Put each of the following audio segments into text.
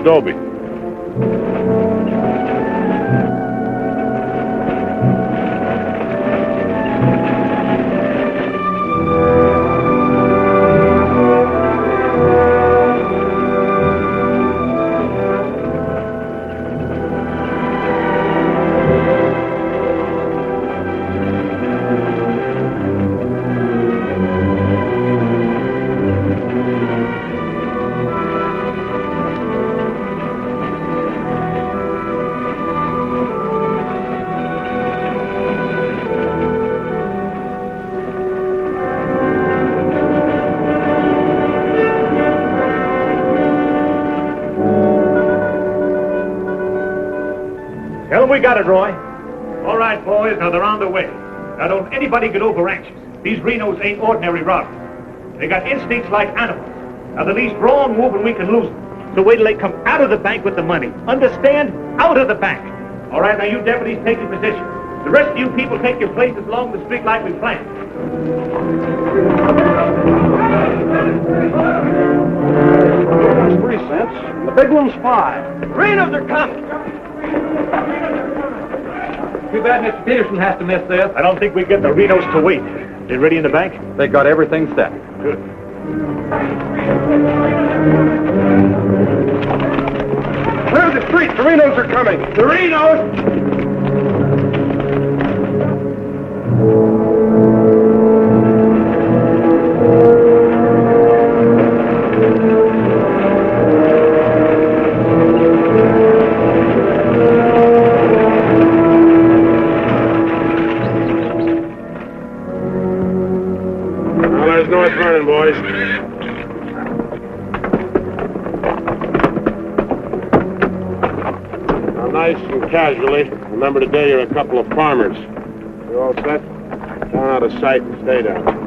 Dobie. Tell them we got it, Roy. All right, boys, now they're on their way. Now don't anybody get over anxious. These Renos ain't ordinary robbers. They got instincts like animals. Now the least wrong move and we can lose them. So wait till they come out of the bank with the money. Understand? Out of the bank. All right, now you deputies take your position. The rest of you people take your places along the street like we planned. That's 3 cents. The big one's 5. Renos are coming. Too bad Mr. Peterson has to miss this. I don't think we get the Renos to wait. They ready in the bank? They got everything set. Good. Clear the street. The Renos are coming. The Renos! North Vernon, boys. Now, nice and casually, remember today you're a couple of farmers. You all set? Down out of sight and stay down.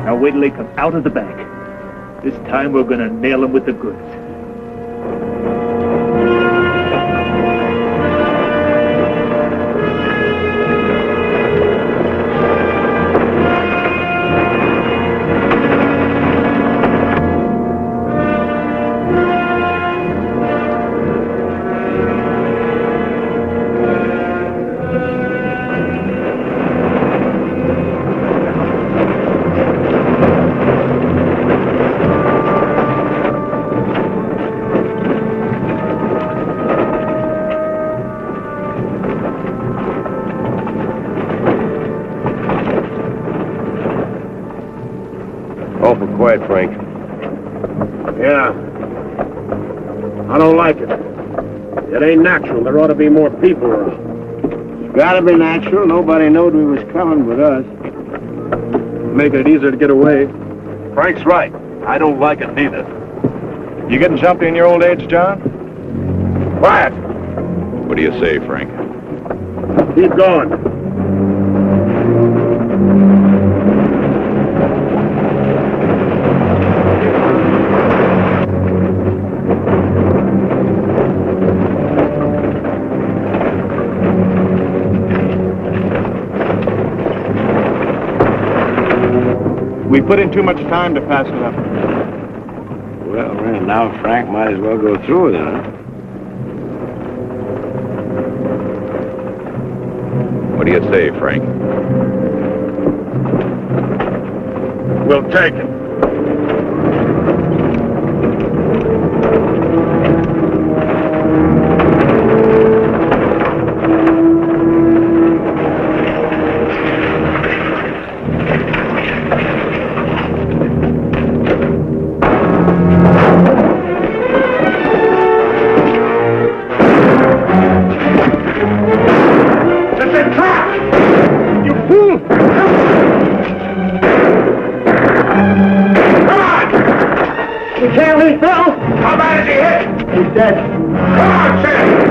Now wait till they come out of the bank. This time we're gonna nail them with the goods. Awful quiet, Frank. Yeah. I don't like it. It ain't natural. There ought to be more people around. It's gotta be natural. Nobody knowed we was coming but us. Making it easier to get away. Frank's right. I don't like it neither. You getting jumpy in your old age, John? Quiet. What do you say, Frank? Keep going. We put in too much time to pass it up. Well, now Frank might as well go through with it, huh? What do you say, Frank? We'll take it. dead. Come on, Sam!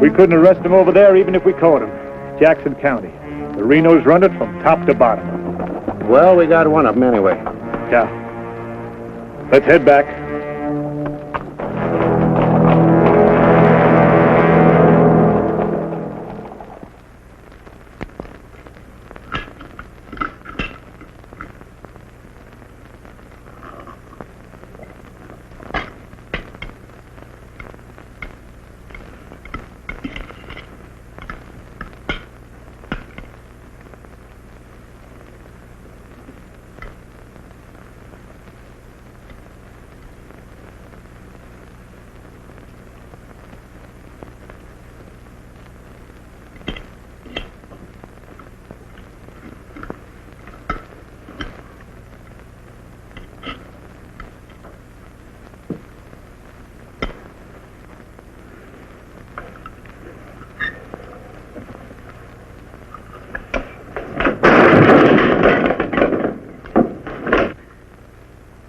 We couldn't arrest him over there even if we caught him. Jackson County. The Renos run it from top to bottom. Well, we got one of them anyway. Yeah. Let's head back.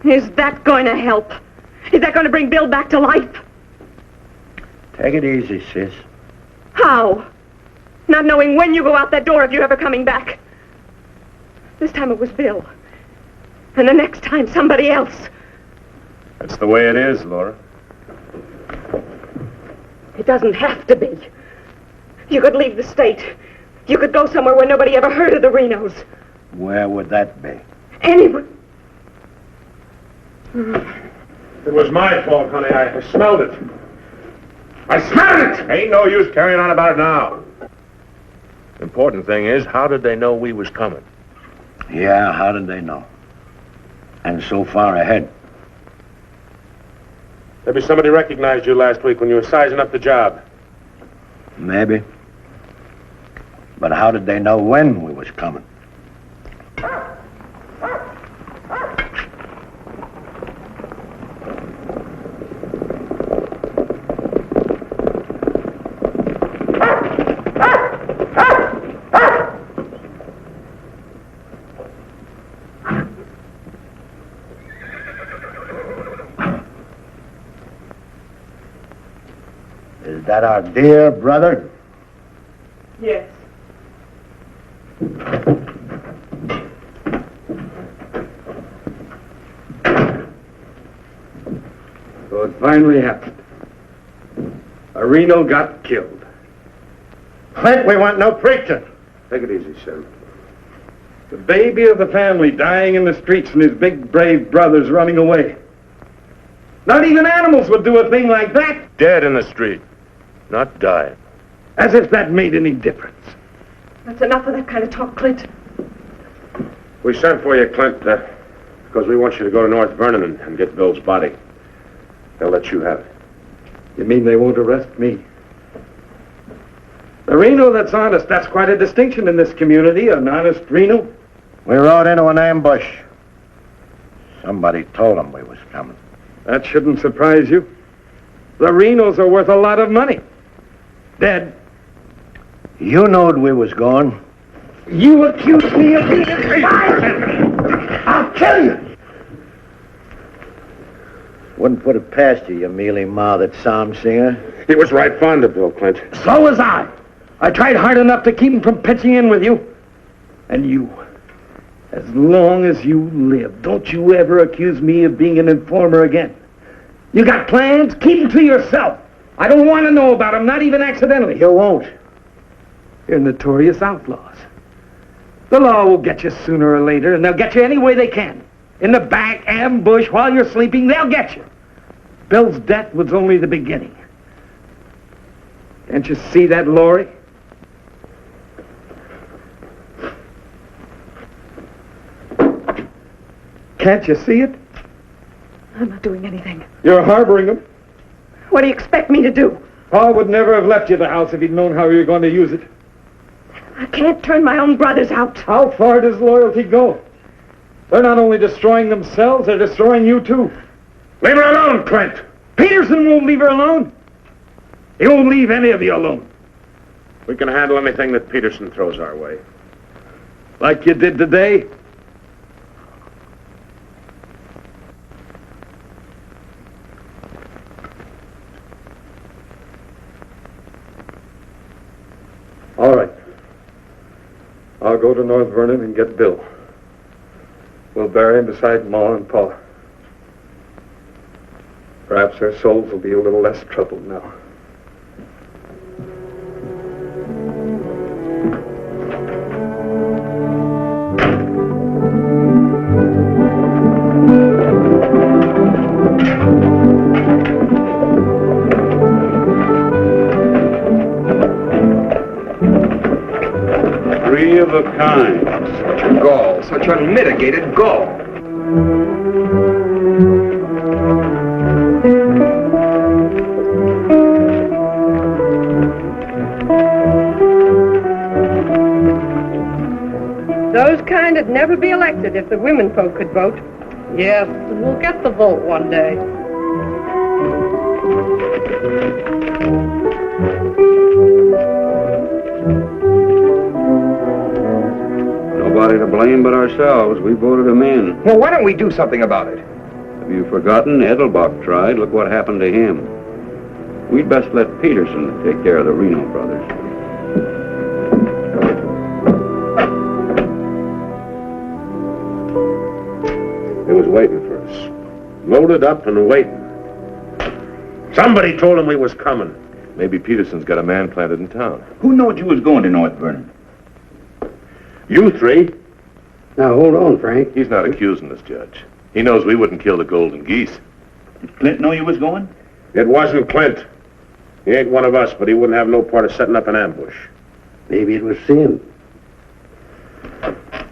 Is that going to help? Is that going to bring Bill back to life? Take it easy, sis. How? Not knowing when you go out that door if you're ever coming back. This time it was Bill. And the next time, somebody else. That's the way it is, Laura. It doesn't have to be. You could leave the state. You could go somewhere where nobody ever heard of the Renos. Where would that be? Anywhere. It was my fault, honey. I smelled it. I smelled it! Ain't no use carrying on about it now. Important thing is, how did they know we was coming? Yeah, how did they know? And so far ahead. Maybe somebody recognized you last week when you were sizing up the job. Maybe. But how did they know when we was coming? Is that our dear brother? Yes. So it finally happened. A Reno got killed. Clint, we want no preaching. Take it easy, Sam. The baby of the family dying in the streets and his big, brave brothers running away. Not even animals would do a thing like that. Dead in the street, not dying. As if that made any difference. That's enough of that kind of talk, Clint. We sent for you, Clint, because we want you to go to North Vernon and get Bill's body. They'll let you have it. You mean they won't arrest me? A Reno that's honest, that's quite a distinction in this community, an honest Reno. We rode into an ambush. Somebody told them we was coming. That shouldn't surprise you. The Renos are worth a lot of money. Dead. You knowed we was going. You accused me of being a spy! I'll kill you! Wouldn't put it past you, you mealy-mouthed psalm singer. He was right fond of Bill, Clint. So was I. I tried hard enough to keep him from pitching in with you. And you, as long as you live, don't you ever accuse me of being an informer again. You got plans? Keep them to yourself. I don't want to know about them, not even accidentally. You won't. You're notorious outlaws. The law will get you sooner or later, and they'll get you any way they can. In the back, ambush, while you're sleeping, they'll get you. Bill's death was only the beginning. Can't you see that, Laurie? Can't you see it? I'm not doing anything. You're harboring them. What do you expect me to do? Paul would never have left you the house if he'd known how you were going to use it. I can't turn my own brothers out. How far does loyalty go? They're not only destroying themselves, they're destroying you too. Leave her alone, Clint. Peterson won't leave her alone. He won't leave any of you alone. We can handle anything that Peterson throws our way. Like you did today. All right. I'll go to North Vernon and get Bill. We'll bury him beside Ma and Pa. Perhaps their souls will be a little less troubled now. Three of a kind. Gall, such unmitigated gall. Those kind would never be elected if the women folk could vote. Yes, we'll get the vote one day. Nobody to blame but ourselves. We voted him in. Well, why don't we do something about it? Have you forgotten? Edelbach tried. Look what happened to him. We'd best let Peterson take care of the Reno brothers. He was waiting for us. Loaded up and waiting. Somebody told him we was coming. Maybe Peterson's got a man planted in town. Who knowed you was going to North Vernon? You three. Now, hold on, Frank. He's not accusing us, Judge. He knows we wouldn't kill the golden geese. Did Clint know you was going? It wasn't Clint. He ain't one of us, but he wouldn't have no part of setting up an ambush. Maybe it was Sim.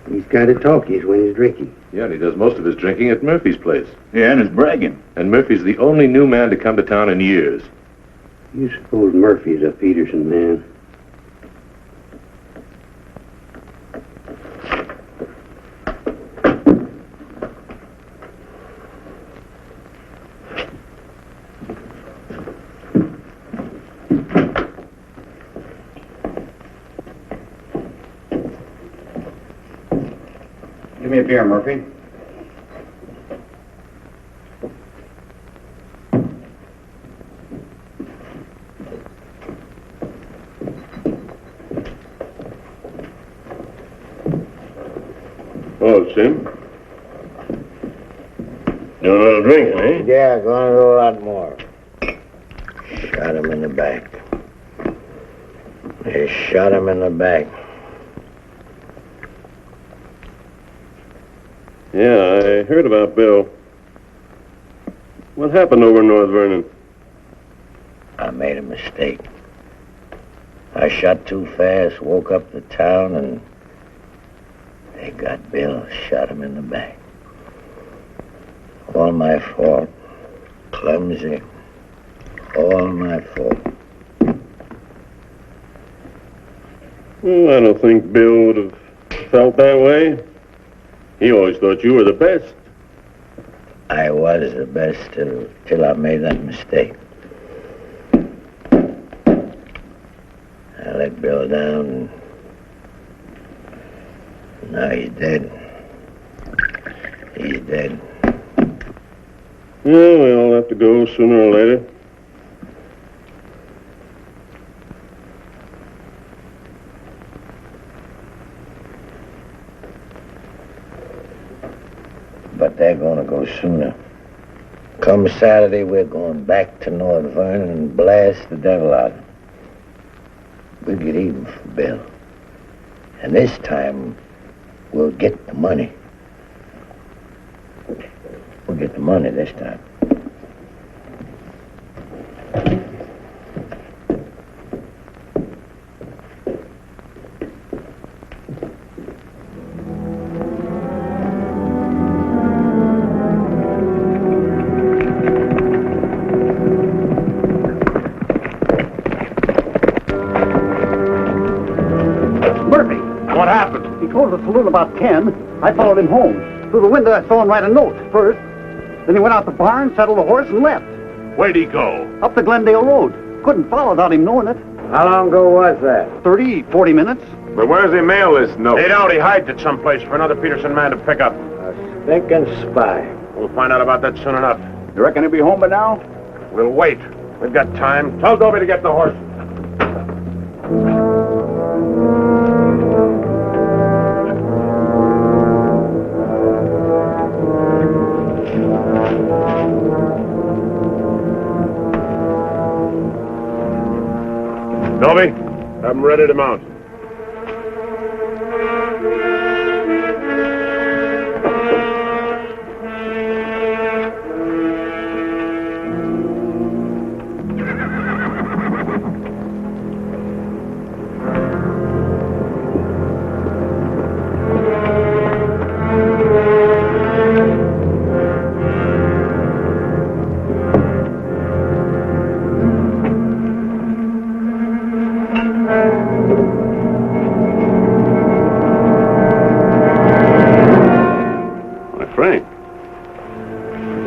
He's kind of talkies when he's drinking. Yeah, and he does most of his drinking at Murphy's place. Yeah, and is bragging. And Murphy's the only new man to come to town in years. You suppose Murphy's a Peterson man? Give me a beer, Murphy. Oh, Sim. You want a little drink, eh? Yeah, gonna do a lot more. Shot him in the back. They shot him in the back. Yeah, I heard about Bill. What happened over in North Vernon? I made a mistake. I shot too fast, woke up the town, and they got Bill, shot him in the back. All my fault. Clumsy. All my fault. Well, I don't think Bill would have felt that way. He always thought you were the best. I was the best till I made that mistake. I let Bill down, and now he's dead. He's dead. Yeah, we all have to go sooner or later. But they're gonna go sooner. Come Saturday, we're going back to North Vernon and blast the devil out of him. We'll get even for Bill. And this time, we'll get the money. We'll get the money this time. What happened? He closed the saloon about 10. I followed him home. Through the window, I saw him write a note first. Then he went out the barn, saddled the horse, and left. Where'd he go? Up the Glendale Road. Couldn't follow without him knowing it. How long ago was that? 30, 40 minutes. But where's he mail this note? They don't. He hides it someplace for another Peterson man to pick up. A stinking spy. We'll find out about that soon enough. You reckon he'll be home by now? We'll wait. We've got time. Tell Dobie to get the horse. Dobie, have him ready to mount.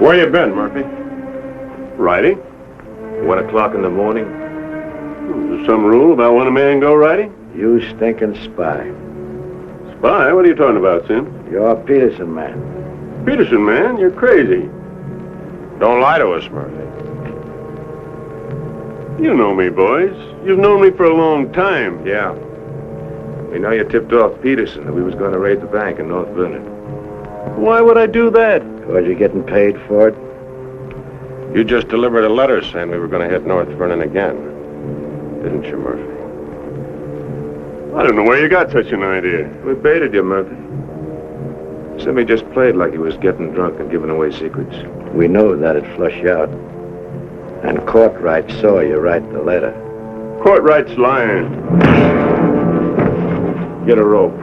Where you been, Murphy? Riding? 1 o'clock in the morning. Is there some rule about when a man go riding? You stinking spy. Spy? What are you talking about, Sim? You're a Peterson man. Peterson, man, you're crazy. Don't lie to us, Murphy. You know me, boys. You've known me for a long time. Yeah. We know you tipped off Peterson that we was going to raid the bank in North Vernon. Why would I do that? Was you getting paid for it? You just delivered a letter saying we were going to hit North Vernon again. Didn't you, Murphy? I don't know where you got such an idea. We baited you, Murphy. Simmy just played like he was getting drunk and giving away secrets. We know that'd flush you out. And Courtright saw you write the letter. Courtright's lying. Get a rope.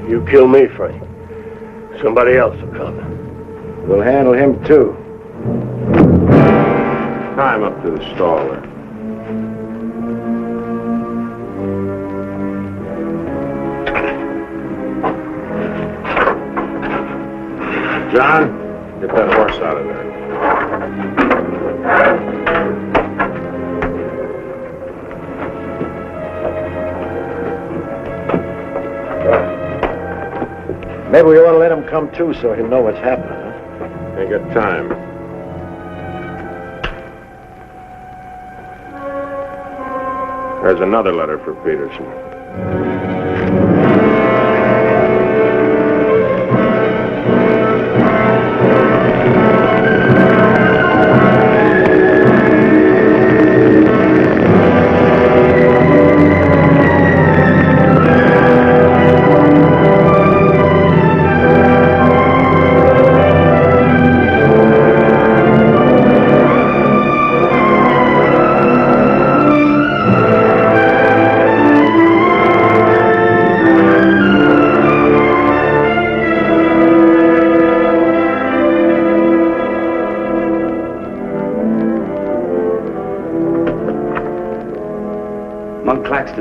You kill me, Frank. Somebody else will come. We'll handle him, too. Tie him up to the stall there. John, get that horse out of there. Maybe we ought to let him come too so he'll know what's happening, huh? Ain't got time. There's another letter for Peterson.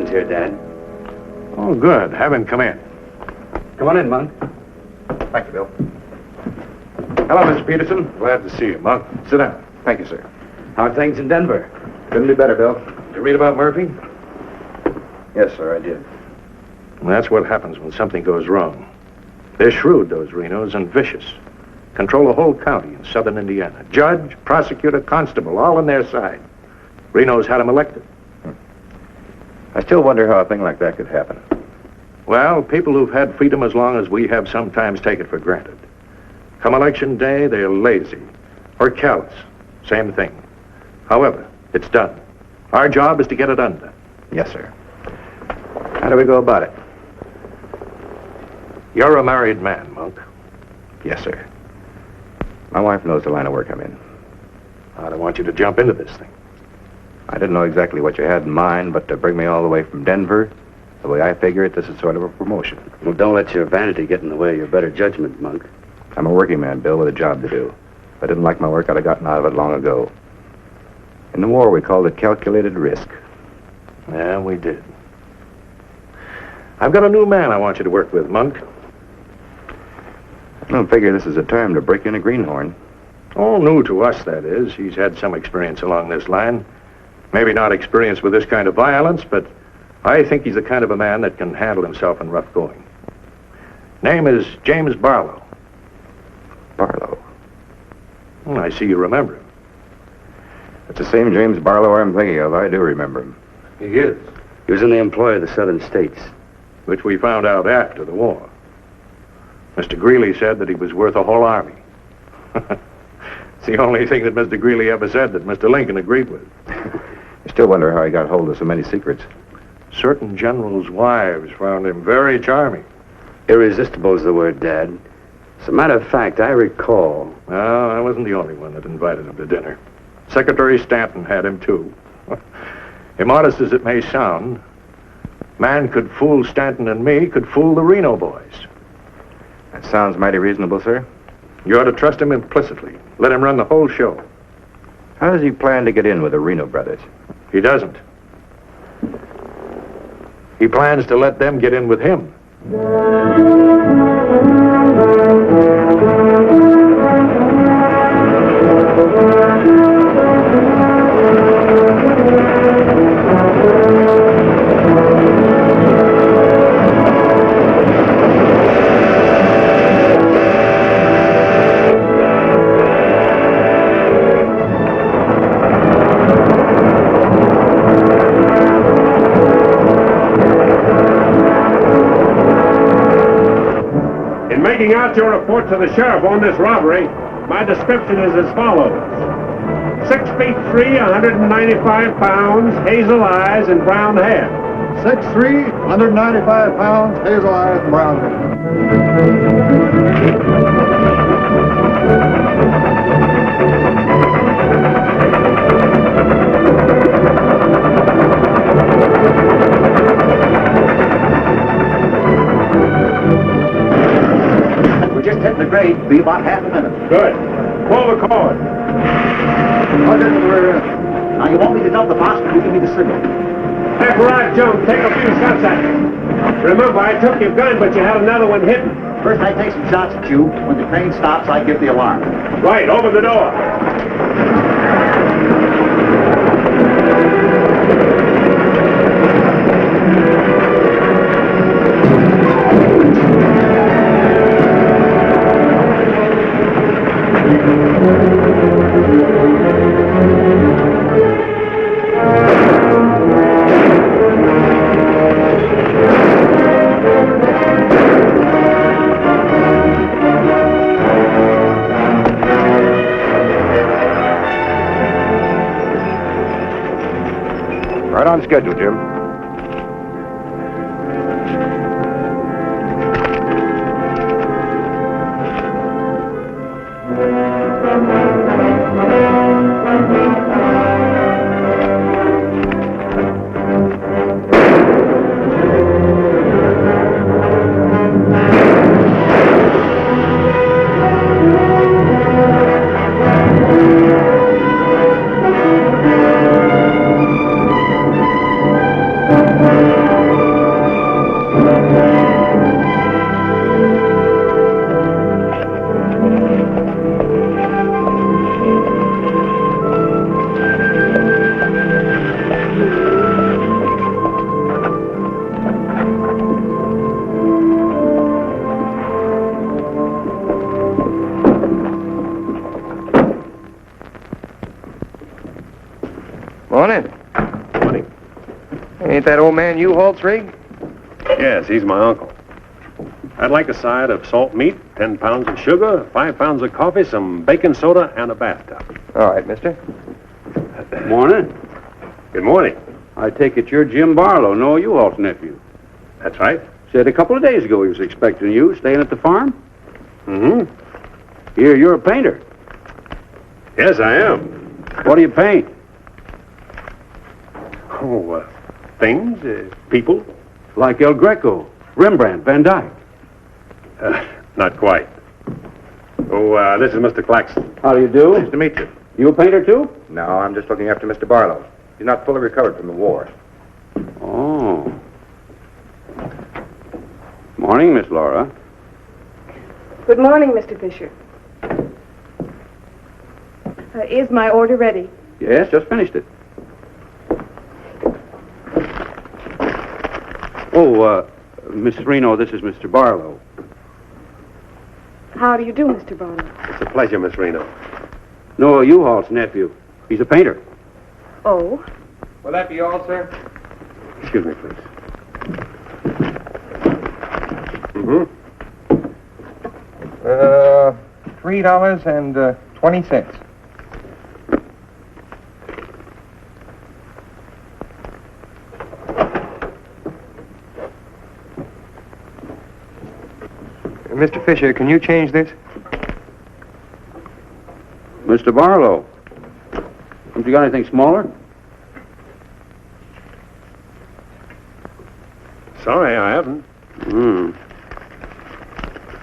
Peterson's here, Dad. Oh, good. Have him come in. Come on in, Monk. Thank you, Bill. Hello, Mr. Peterson. Glad to see you, Monk. Sit down. Thank you, sir. How are things in Denver? Couldn't be better, Bill. Did you read about Murphy? Yes, sir, I did. Well, that's what happens when something goes wrong. They're shrewd, those Renos, and vicious. Control the whole county in southern Indiana. Judge, prosecutor, constable, all on their side. Renos had him elected. I still wonder how a thing like that could happen. Well, people who've had freedom as long as we have sometimes take it for granted. Come election day, they're lazy or callous. Same thing. However, it's done. Our job is to get it undone. Yes, sir. How do we go about it? You're a married man, Monk. Yes, sir. My wife knows the line of work I'm in. I don't want you to jump into this thing. I didn't know exactly what you had in mind, but to bring me all the way from Denver, the way I figure it, this is sort of a promotion. Well, don't let your vanity get in the way of your better judgment, Monk. I'm a working man, Bill, with a job to do. If I didn't like my work, I'd have gotten out of it long ago. In the war, we called it calculated risk. Yeah, we did. I've got a new man I want you to work with, Monk. I don't figure this is a time to break in a greenhorn. All new to us, that is. He's had some experience along this line. Maybe not experience with this kind of violence, but I think he's the kind of a man that can handle himself in rough going. Name is James Barlow. Barlow? Well, I see you remember him. It's the same James Barlow I'm thinking of. I do remember him. He is. He was in the employ of the southern states. Which we found out after the war. Mr. Greeley said that he was worth a whole army. It's the only thing that Mr. Greeley ever said that Mr. Lincoln agreed with. I still wonder how he got hold of so many secrets. Certain generals' wives found him very charming. Irresistible is the word, Dad. As a matter of fact, I recall... No, I wasn't the only one that invited him to dinner. Secretary Stanton had him, too. Immodest as it may sound, man could fool Stanton and me, could fool the Reno boys. That sounds mighty reasonable, sir. You ought to trust him implicitly. Let him run the whole show. How does he plan to get in with the Reno brothers? He doesn't. He plans to let them get in with him. Making out your report to the sheriff on this robbery, my description is as follows. 6 feet 3, 195 pounds, hazel eyes, and brown hair. 6'3", 195 pounds, hazel eyes, and brown Hit the grade, be about half a minute. Good. Pull the cord. Now, you want me to dump the box, but you give me the signal. Hey, Rod Jones, take a few shots at me. Remember, I took your gun, but you had another one hidden. First, I take some shots at you. When the train stops, I give the alarm. Right, open the door. Right on schedule, Jim. Morning. Morning. Ain't that old man U-Haul's rig? Yes, he's my uncle. I'd like a side of salt meat, 10 pounds of sugar, 5 pounds of coffee, some baking soda, and a bathtub. All right, mister. Morning. Good morning. I take it you're Jim Barlow, Noah U-Haul's nephew. That's right. Said a couple of days ago he was expecting you, staying at the farm. Mm-hmm. Here, you're a painter. Yes, I am. What do you paint? Oh, things, people. Like El Greco, Rembrandt, Van Dyke. Not quite. Oh, this is Mr. Claxton. How do you do? Nice to meet you. You a painter, too? No, I'm just looking after Mr. Barlow. He's not fully recovered from the war. Oh. Morning, Miss Laura. Good morning, Mr. Fisher. Is my order ready? Yes, just finished it. Oh, Miss Reno, this is Mr. Barlow. How do you do, Mr. Barlow? It's a pleasure, Miss Reno. Noah U-Haul's nephew. He's a painter. Oh? Will that be all, sir? Excuse me, please. $3.20. Mr. Fisher, can you change this? Mr. Barlow. Haven't you got anything smaller? Sorry, I haven't.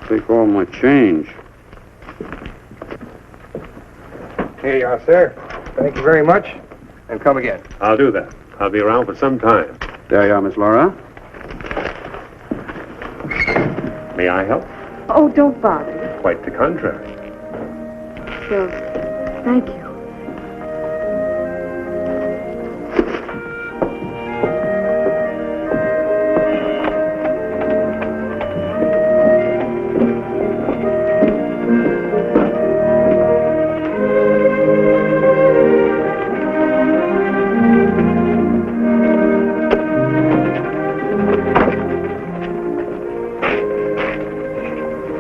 Take all my change. Here you are, sir. Thank you very much. And come again. I'll do that. I'll be around for some time. There you are, Miss Laura. May I help? Oh, don't bother. Quite the contrary. Well, thank you.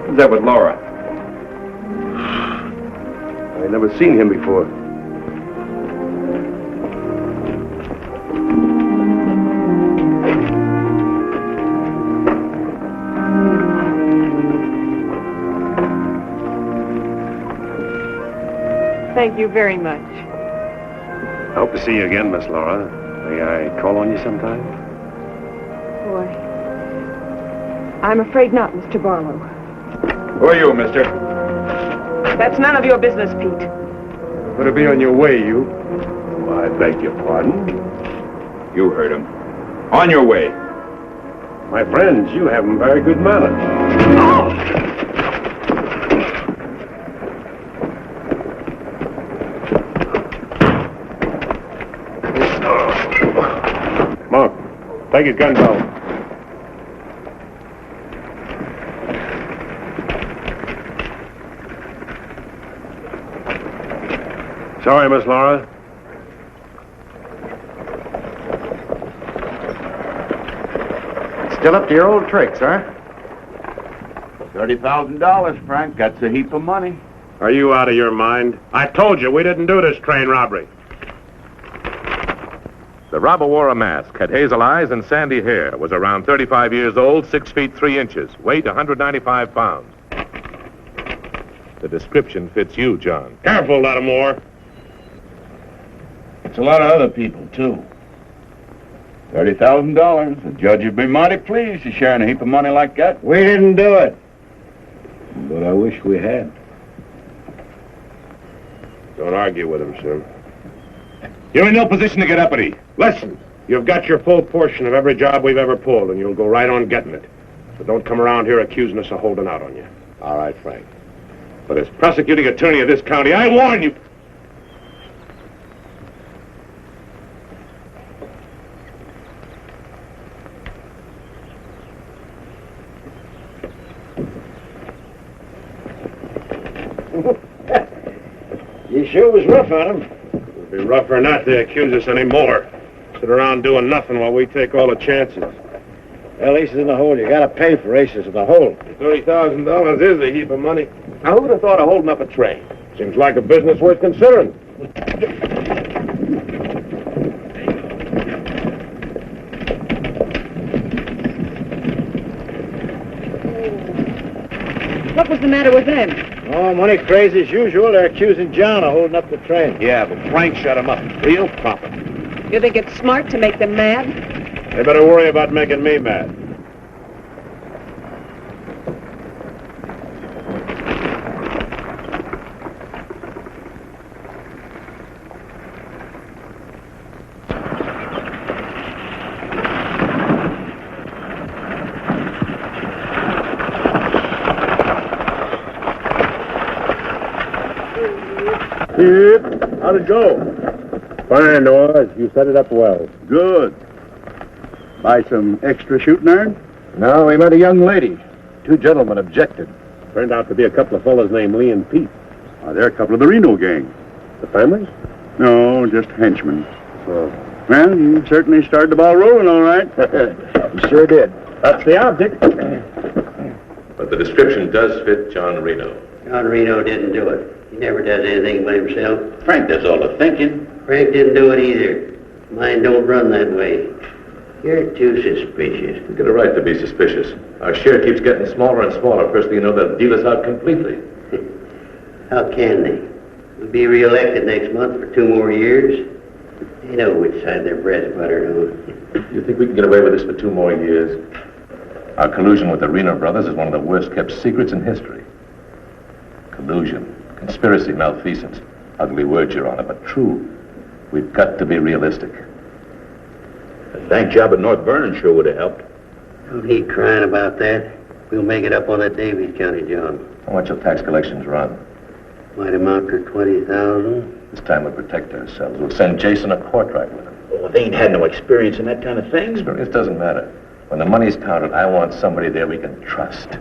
Who's that with Laura? I've never seen him before. Thank you very much. Hope to see you again, Miss Laura. May I call on you sometime? Boy, I'm afraid not, Mr. Barlow. Who are you, mister? That's none of your business, Pete. Better be on your way, you. Oh, I beg your pardon. You heard him. On your way. My friends, you have very good manners. Monk, take his gun belt. Sorry, Miss Laura. Still up to your old tricks, huh? $30,000, Frank. That's a heap of money. Are you out of your mind? I told you we didn't do this train robbery. The robber wore a mask, had hazel eyes and sandy hair, was around 35 years old, 6 feet 3 inches, weight 195 pounds. The description fits you, John. Careful, Lattimore. It's a lot of other people, too. $30,000. The judge would be mighty pleased to sharing a heap of money like that. We didn't do it. But I wish we had. Don't argue with him, sir. You're in no position to get uppity. Listen, you've got your full portion of every job we've ever pulled, and you'll go right on getting it. So don't come around here accusing us of holding out on you. All right, Frank. But as prosecuting attorney of this county, I warn you. You sure was rough on him. It'd be rougher not to accuse us anymore. Sit around doing nothing while we take all the chances. Well, aces in the hole. You gotta pay for aces in the hole. $30,000 is a heap of money. Now, who would have thought of holding up a train? Seems like a business worth considering. What was the matter with them? Oh, money crazy as usual. They're accusing John of holding up the train. Yeah, but Frank shut him up. Real profit. You think it's smart to make them mad? They better worry about making me mad. How'd it go? Fine, Noah. You set it up well. Good. Buy some extra shooting iron? No, we met a young lady. Two gentlemen objected. Turned out to be a couple of fellas named Lee and Pete. They're a couple of the Reno gang. The families? No, just henchmen. Oh. Well, you certainly started the ball rolling, all right. You sure did. That's the object. But the description does fit John Reno. John Reno didn't do it. He never does anything by himself. Frank does all the thinking. Frank didn't do it either. Mine don't run that way. You're too suspicious. You get a right to be suspicious. Our share keeps getting smaller and smaller. First thing you know, they'll deal us out completely. How can they? We'll be reelected next month for 2 more years. They know which side their bread's buttered on. You think we can get away with this for 2 more years? Our collusion with the Reno brothers is one of the worst kept secrets in history. Collusion, conspiracy, malfeasance. Ugly words, Your Honor, but true. We've got to be realistic. The bank job at North Vernon sure would have helped. Don't need crying about that. We'll make it up on that Davies County job. How much will tax collections run? Might amount to 20,000. This time we'll protect ourselves. We'll send Jason a portrait with him. Oh, they ain't had no experience in that kind of thing. Experience doesn't matter. When the money's counted, I want somebody there we can trust.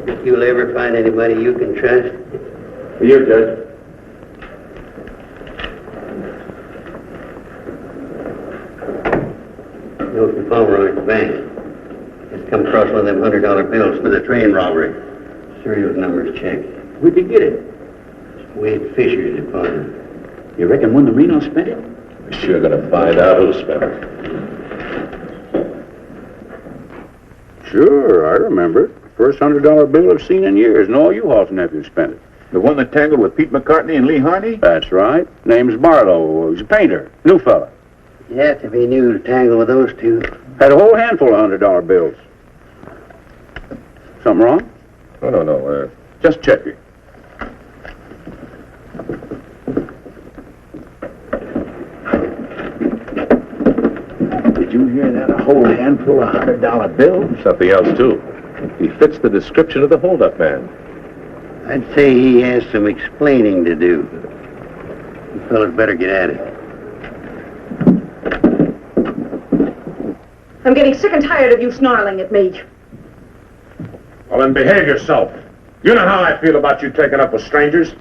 Think you'll ever find anybody you can trust? For you, Judge. Note the Pomeroy at the bank. Just come across one of them $100 bills for the train robbery. Serial numbers checked. Where'd you get it? Wade Fisher's deposit. You reckon one of the Reno spent it? We're sure gonna find out who spent it. Sure, I remember it. First $100 bill I've seen in years, and all you Hall's nephews spent it. The one that tangled with Pete McCartney and Lee Harney? That's right. Name's Barlow. He's a painter. New fella. You have to be new to tangle with those two. Had a whole handful of $100 bills. Something wrong? Oh, no. Just checking. Did you hear that? A whole handful of $100 bills? Something else, too. He fits the description of the holdup man. I'd say he has some explaining to do. You fellas better get at it. I'm getting sick and tired of you snarling at me. Well, then behave yourself. You know how I feel about you taking up with strangers.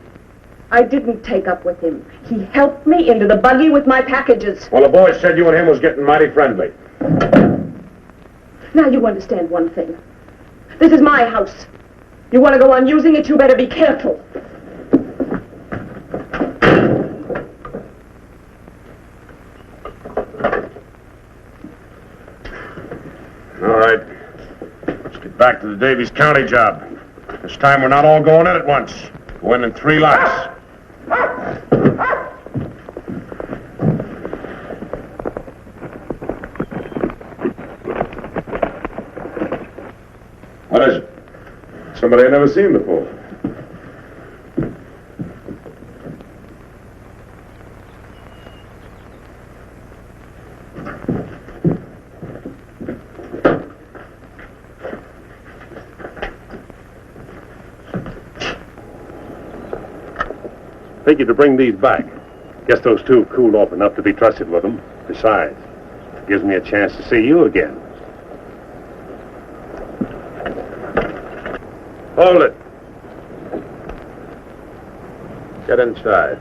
I didn't take up with him. He helped me into the buggy with my packages. Well, the boys said you and him was getting mighty friendly. Now you understand one thing. This is my house. You want to go on using it, you better be careful. All right. Let's get back to the Davies County job. This time we're not all going in at once. Go in 3 lots. What is it? Somebody I've never seen before. Think you to bring these back. Guess those two cooled off enough to be trusted with them. Besides, it gives me a chance to see you again. Hold it. Get inside.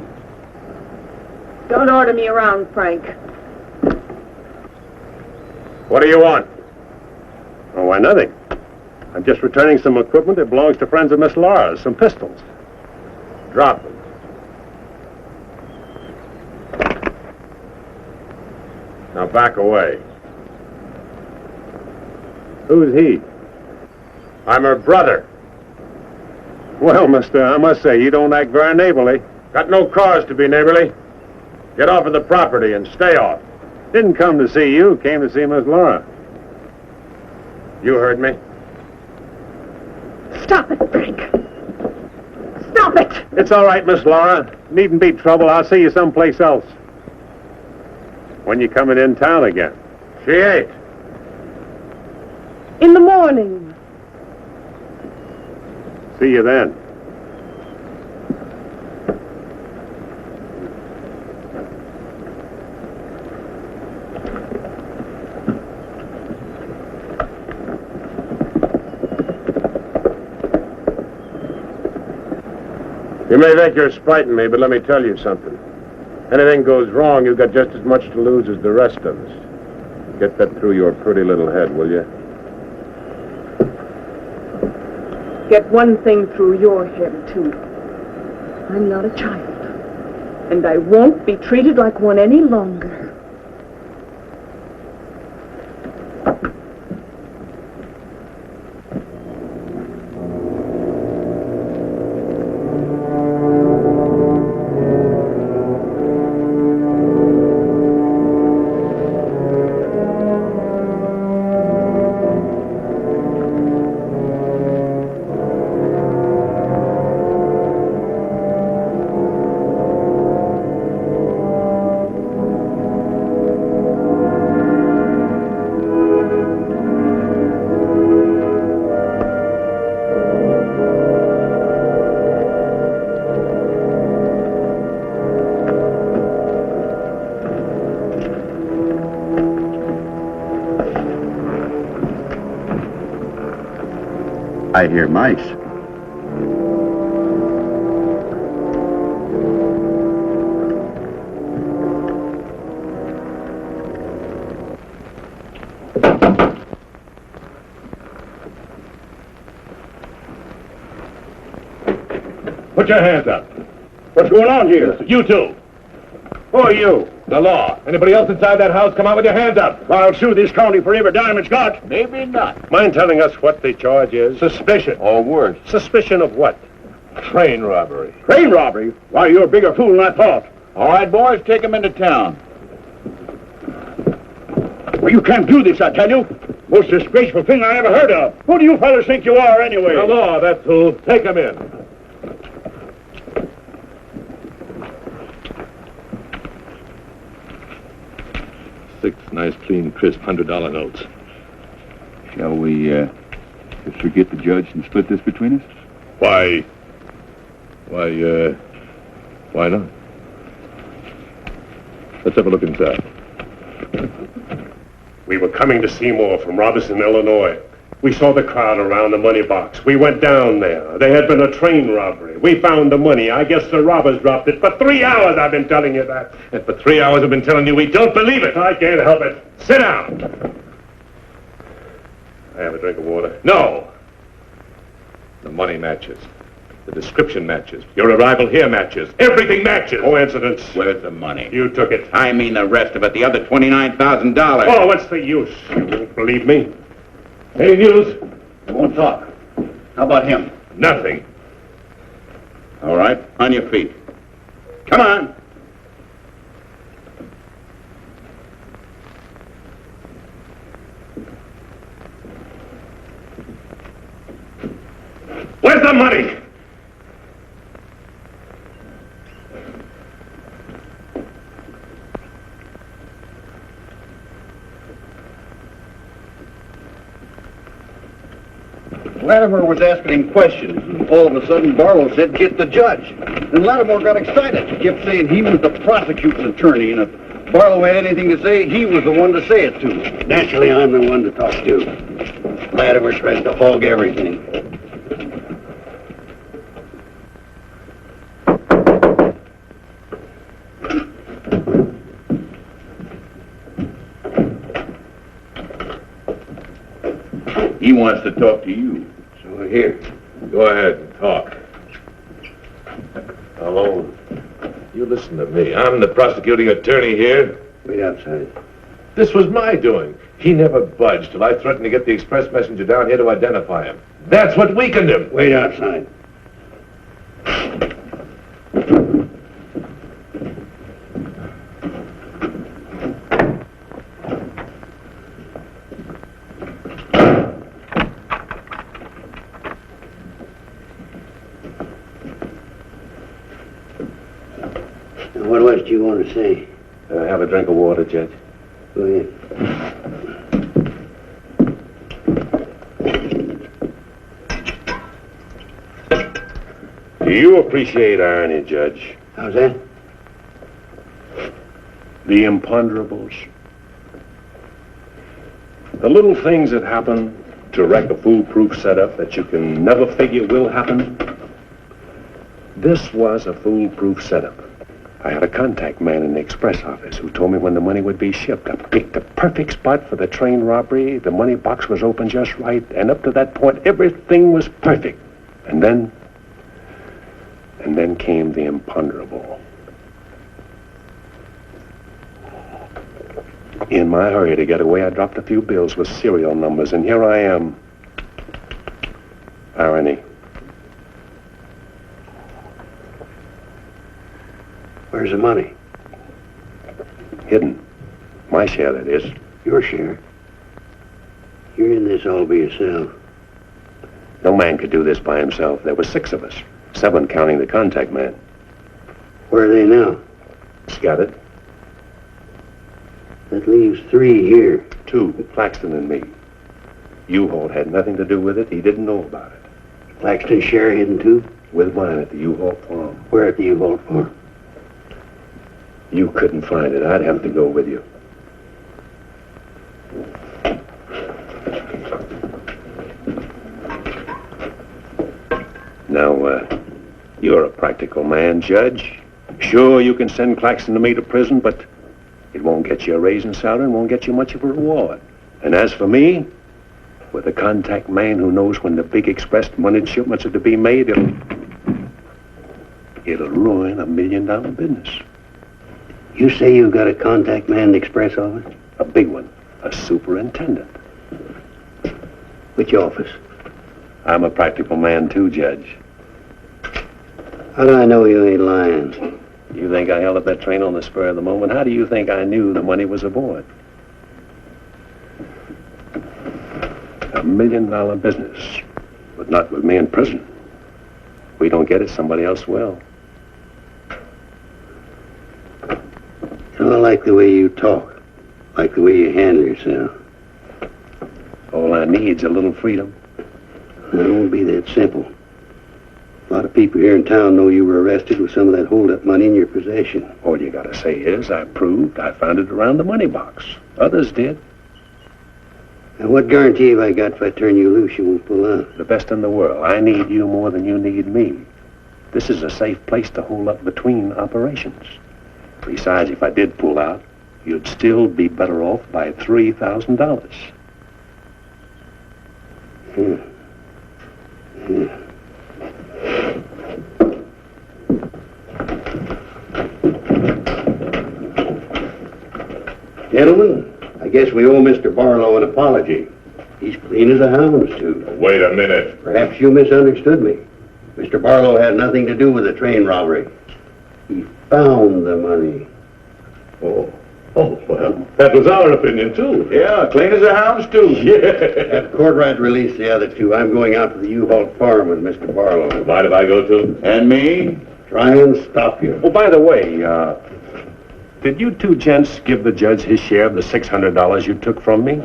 Don't order me around, Frank. What do you want? Oh, why, nothing. I'm just returning some equipment that belongs to friends of Miss Laura's, some pistols. Drop them. Now back away. Who's he? I'm her brother. Well, mister, I must say, you don't act very neighborly. Got no cause to be neighborly. Get off of the property and stay off. Didn't come to see you, came to see Miss Laura. You heard me. Stop it, Frank. Stop it! It's all right, Miss Laura. Needn't be trouble. I'll see you someplace else. When you coming in town again? She ain't. In the morning. See you then. You may think you're spiting me, but let me tell you something. Anything goes wrong, you've got just as much to lose as the rest of us. Get that through your pretty little head, will you? Get one thing through your head, too. I'm not a child. And I won't be treated like one any longer. I hear mice. Put your hands up. What's going on here? You two. Who are you? The law. Anybody else inside that house, come out with your hands up. I'll sue this county for every dime it's got. Maybe not. Mind telling us what the charge is? Suspicion. Or worse. Suspicion of what? Train robbery. Train robbery? Why, you're a bigger fool than I thought. All right, boys, take him into town. Well, you can't do this, I tell you. Most disgraceful thing I ever heard of. Who do you fellas think you are, anyway? The law, that's who. Take him in. Six nice, clean, crisp $100 notes. Shall we, just forget the judge and split this between us? Why not? Let's have a look inside. We were coming to Seymour from Robertson, Illinois. We saw the crowd around the money box. We went down there. There had been a train robbery. We found the money. I guess the robbers dropped it. For 3 hours I've been telling you that. And for 3 hours I've been telling you we don't believe it. I can't help it. Sit down. I have a drink of water. No. The money matches. The description matches. Your arrival here matches. Everything matches. Coincidence. Where's the money? You took it. I mean the rest of it, the other $29,000. Oh, what's the use? You won't believe me. Any news? I won't talk. How about him? Nothing. All right, on your feet. Come on. Where's the money? Latimer was asking him questions, and all of a sudden Barlow said, "Get the judge." And Latimer got excited. He kept saying he was the prosecuting attorney, and if Barlow had anything to say, he was the one to say it to. Naturally, I'm the one to talk to. Latimer tries to hog everything. He wants to talk to you. So here. Go ahead and talk. Alone. You listen to me. I'm the prosecuting attorney here. Wait outside. This was my doing. He never budged till I threatened to get the express messenger down here to identify him. That's what weakened him. Wait outside. What was it you want to say? Have a drink of water, Judge. Go ahead. Do you appreciate irony, Judge? How's that? The imponderables. The little things that happen to wreck a foolproof setup that you can never figure will happen. This was a foolproof setup. I had a contact man in the express office who told me when the money would be shipped. I picked the perfect spot for the train robbery. The money box was open just right. And up to that point, everything was perfect. And then came the imponderable. In my hurry to get away, I dropped a few bills with serial numbers, and here I am. Irony. Where's the money? Hidden. My share, that is. Your share? You're in this all by yourself. No man could do this by himself. There were 6 of us. 7 counting the contact man. Where are they now? Scattered. That leaves 3 here. 2, Claxton and me. U-Haul had nothing to do with it. He didn't know about it. Claxton's share hidden too? With mine at the U-Haul farm. Where at the U-Haul farm? You couldn't find it. I'd have to go with you. Now, you're a practical man, Judge. Sure, you can send Claxton and me to prison, but it won't get you a raise in salary and won't get you much of a reward. And as for me, with a contact man who knows when the big express money shipments are to be made, it'll ruin $1 million business. You say you got a contact man in the express office? A big one. A superintendent. Which office? I'm a practical man too, Judge. How do I know you ain't lying? You think I held up that train on the spur of the moment? How do you think I knew the money was aboard? $1 million business, but not with me in prison. If we don't get it, somebody else will. I don't like the way you talk, like the way you handle yourself. All I need's a little freedom. It won't be that simple. A lot of people here in town know you were arrested with some of that hold-up money in your possession. All you gotta say is, I proved I found it around the money box. Others did. And what guarantee have I got if I turn you loose you won't pull out? The best in the world. I need you more than you need me. This is a safe place to hold up between operations. Besides, if I did pull out, you'd still be better off by $3,000. Gentlemen, I guess we owe Mr. Barlow an apology. He's clean as a hound's tooth. Wait a minute. Perhaps you misunderstood me. Mr. Barlow had nothing to do with the train robbery. He found the money. Oh, well, that was our opinion, too. Yeah, clean as a hound's tooth. Yeah. Have Courtright release the other 2. I'm going out to the U-Haul farm with Mr. Barlow. Mind if I go, too? And me? Try and stop you. Oh, by the way, did you 2 gents give the judge his share of the $600 you took from me?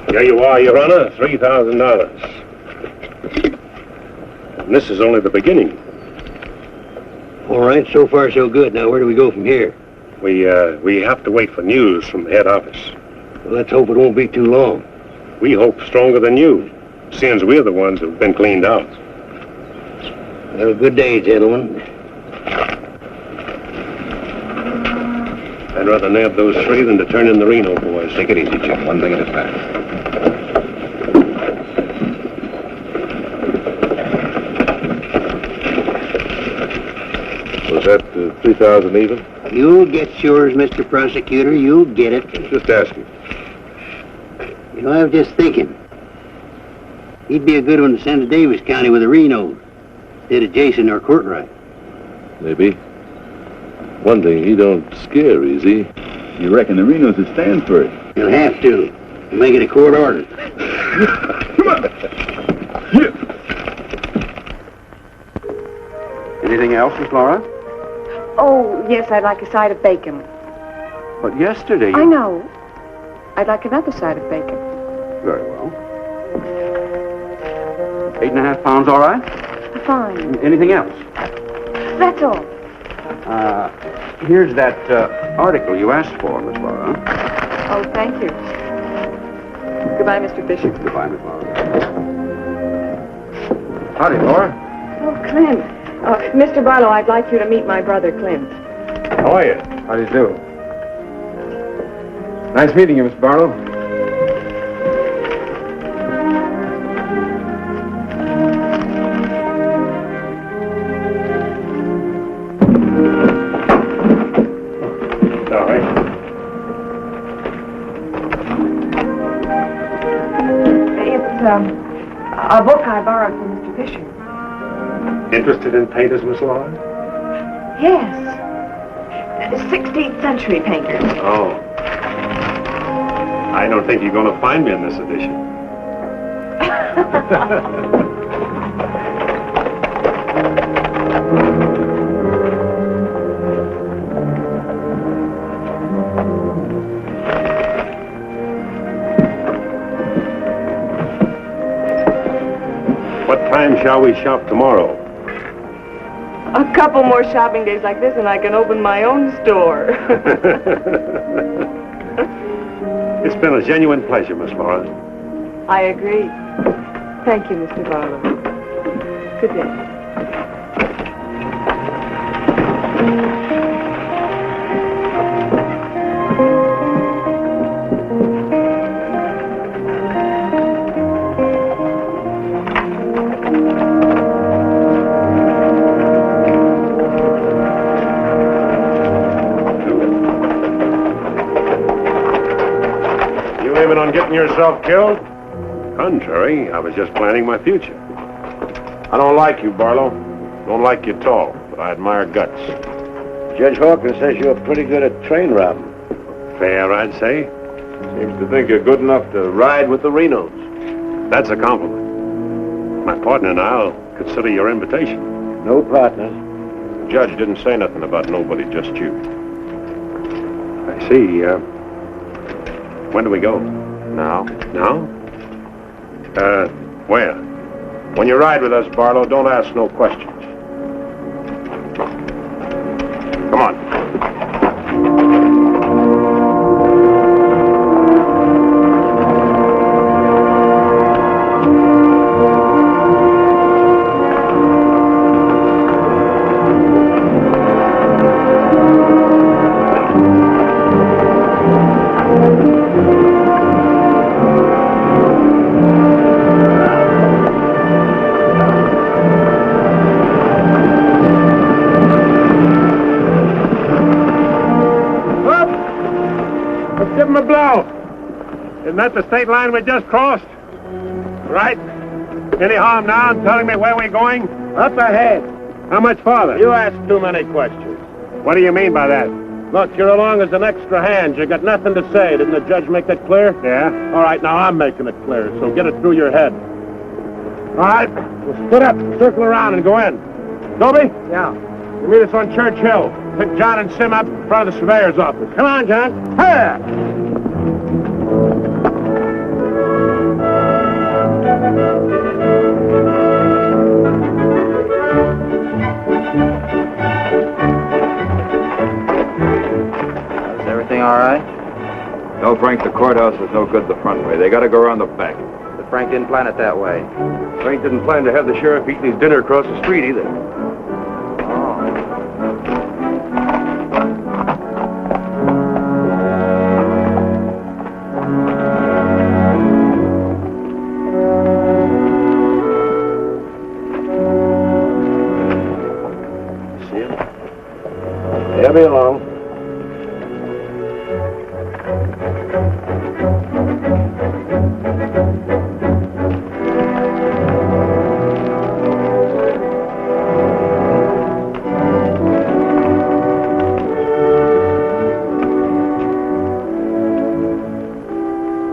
Here you are, Your Honor, $3,000. And this is only the beginning. All right, so far so good. Now where do we go from here? We have to wait for news from the head office. Well, let's hope it won't be too long. We hope stronger than you, since we're the ones who've been cleaned out. Have a good day, gentlemen. I'd rather nab those three than to turn in the Reno boys. Take it easy, Jim. One thing at a time. Was that 3,000 even? You'll get yours, Mr. Prosecutor. You'll get it. Just asking. You know, I was just thinking. He'd be a good one to send to Davis County with the Renos, instead of Jason or Courtright. Maybe. One thing, he don't scare easy. You reckon the Renos will stand for it? He'll have to. Make it a court order. Come on. Anything else, Miss Laura? Oh, yes, I'd like a side of bacon. But yesterday you... I know. I'd like another side of bacon. Very well. 8.5 pounds, all right? Fine. Anything else? That's all. Here's that article you asked for, Miss Laura. Oh, thank you. Goodbye, Mr. Fisher. Goodbye, Miss Laura. Howdy, Laura. Oh, Clint. Mr. Barlow, I'd like you to meet my brother, Clint. How are you? How do you do? Nice meeting you, Miss Barlow. Sorry. It's a book I borrowed from Mr. Fisher. Interested in painters, Miss Laura? Yes. 16th century painters. Oh. I don't think you're going to find me in this edition. What time shall we shop tomorrow? A couple more shopping days like this and I can open my own store. It's been a genuine pleasure, Miss Laura. I agree. Thank you, Mr. Barlow. Good day. On getting yourself killed? Contrary, I was just planning my future. I don't like you, Barlow. Don't like you at all, but I admire guts. Judge Hawkins says you're pretty good at train robbing. Fair, I'd say. Seems to think you're good enough to ride with the Renos. That's a compliment. My partner and I'll consider your invitation. No partners. The judge didn't say nothing about nobody, just you. I see. When do we go? Now? Now? Where? When you ride with us, Barlow, don't ask no questions. Come on. Isn't that the state line we just crossed? Right? Any harm now in telling me where we're going? Up ahead. How much farther? You ask too many questions. What do you mean by that? Look, you're along as an extra hand. You got nothing to say. Didn't the judge make that clear? Yeah. All right, now I'm making it clear, so get it through your head. All right, we'll split up, circle around, and go in. Toby? Yeah. You meet us on Church Hill. Pick John and Sim up in front of the surveyor's office. Come on, John. Hey! Frank, the courthouse is no good the front way. They got to go around the back. But Frank didn't plan it that way. Frank didn't plan to have the sheriff eating his dinner across the street either. They'll be along.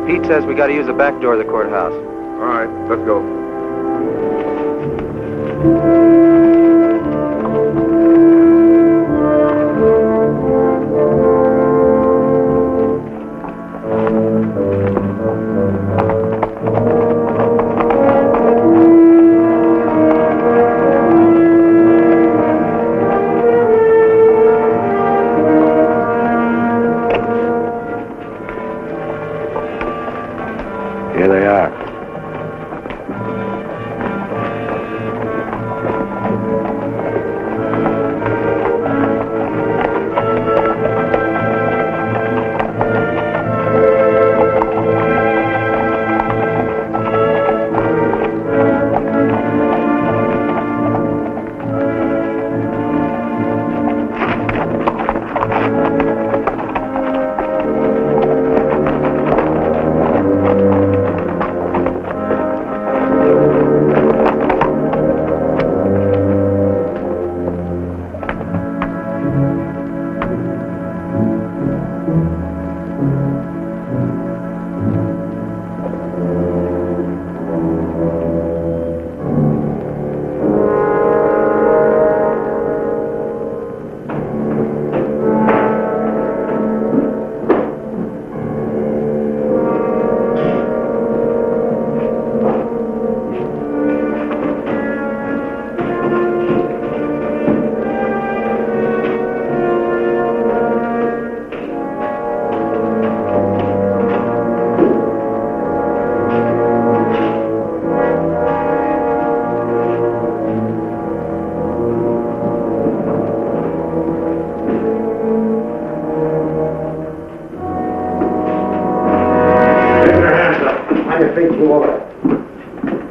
Pete says we got to use the back door of the courthouse. All right, let's go. Here they are.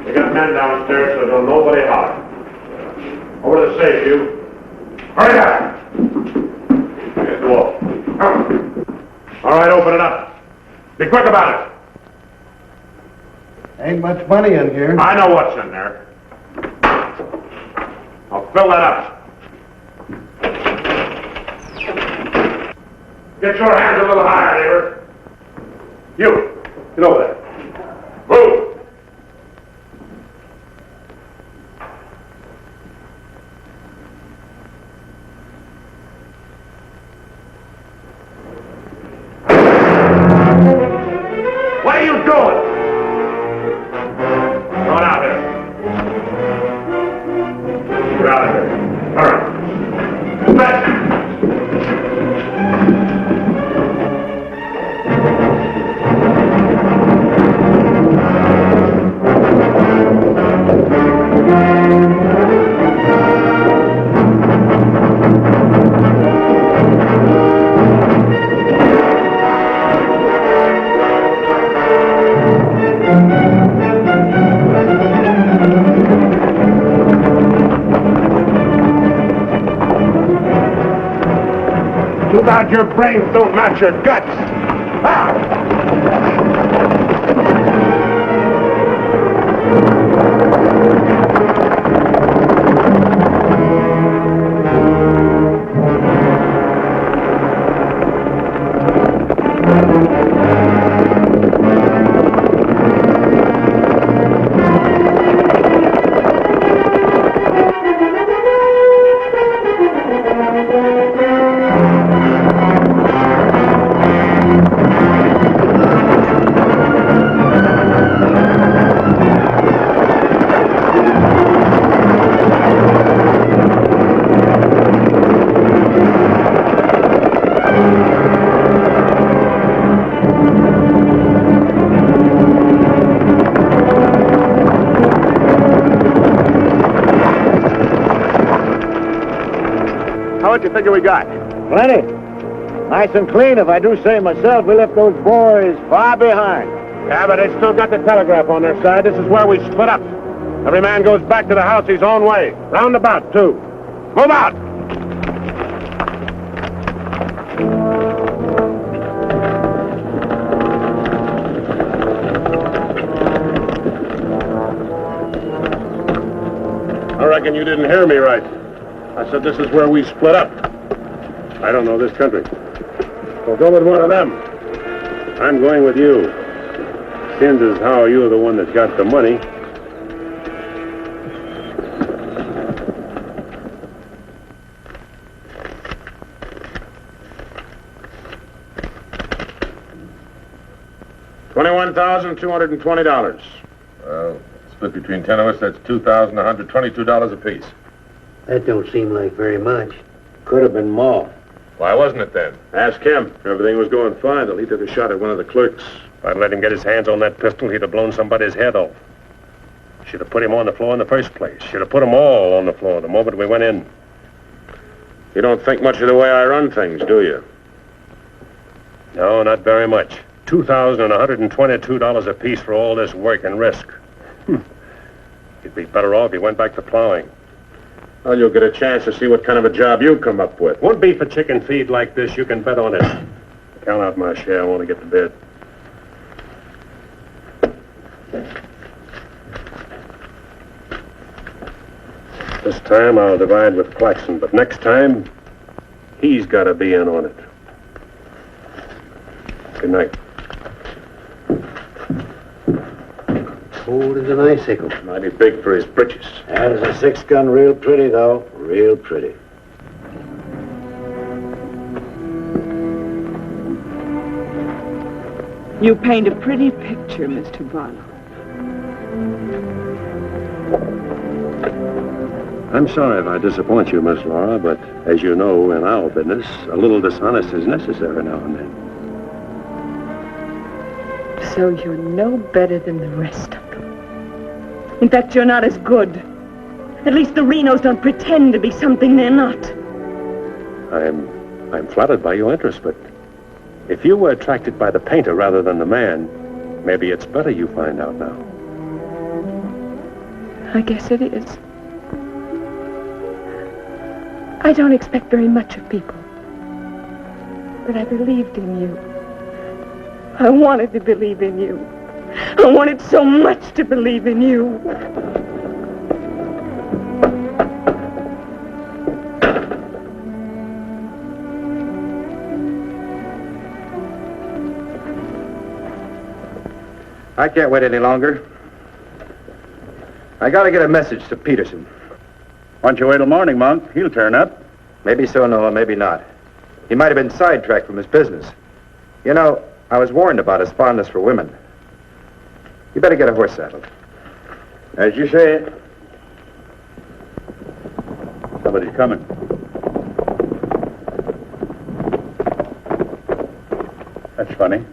We got men downstairs, so don't nobody holler. Over to the safe, you. Hurry up! Here's the wall. All right, open it up. Be quick about it. Ain't much money in here. I know what's in there. I'll fill that up. Get your hands a little higher, neighbor. You, get over there. Move! What are you doing? Come on out here. Get out of here. All right. Back. Too bad your brains don't match your guts. much you figure we got? Plenty. Nice and clean, if I do say myself. We left those boys far behind. Yeah, but they still got the telegraph on their side. This is where we split up. Every man goes back to the house his own way. Roundabout, too. Move out! I reckon you didn't hear me right. I said this is where we split up. I don't know this country. So go with one of them. I'm going with you. Seems as how you're the one that got the money. $21,220. Split between 10 of us, that's $2,122 apiece. That don't seem like very much. Could have been more. Why wasn't it then? Ask him. Everything was going fine till he took a shot at one of the clerks. If I'd let him get his hands on that pistol, he'd have blown somebody's head off. Should have put him on the floor in the first place. Should have put them all on the floor the moment we went in. You don't think much of the way I run things, do you? No, not very much. $2,122 apiece for all this work and risk. You'd be better off if you went back to plowing. Well, you'll get a chance to see what kind of a job you come up with. Won't be for chicken feed like this, you can bet on it. Count out my share, I want to get to bed. This time I'll divide with Claxon, but next time, he's got to be in on it. Good night. Cold as an icicle. Mighty big for his britches. That is a 6-gun, real pretty, though. Real pretty. You paint a pretty picture, Mr. Barlow. I'm sorry if I disappoint you, Miss Laura, but as you know, in our business, a little dishonest is necessary now and then. So you're no better than the rest of them. In fact, you're not as good. At least the Renos don't pretend to be something they're not. I'm flattered by your interest, but if you were attracted by the painter rather than the man, maybe it's better you find out now. I guess it is. I don't expect very much of people. But I believed in you. I wanted to believe in you. I wanted so much to believe in you. I can't wait any longer. I gotta get a message to Peterson. Why don't you wait till morning, Monk? He'll turn up. Maybe so, Noah, maybe not. He might have been sidetracked from his business. You know, I was warned about his fondness for women. You better get a horse saddled. As you say. Somebody's coming. That's funny.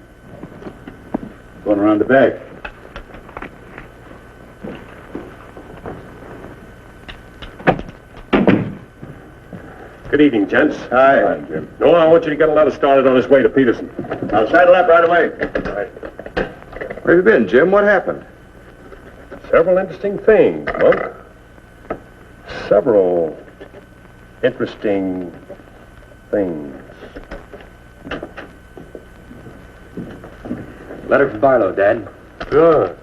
Going around the back. Good evening, gents. Hi, Jim. No, I want you to get a letter started on his way to Peterson. I'll saddle up right away. Where have you been, Jim? What happened? Several interesting things, Monk. Several interesting things. Letter from Barlow, Dad. Good.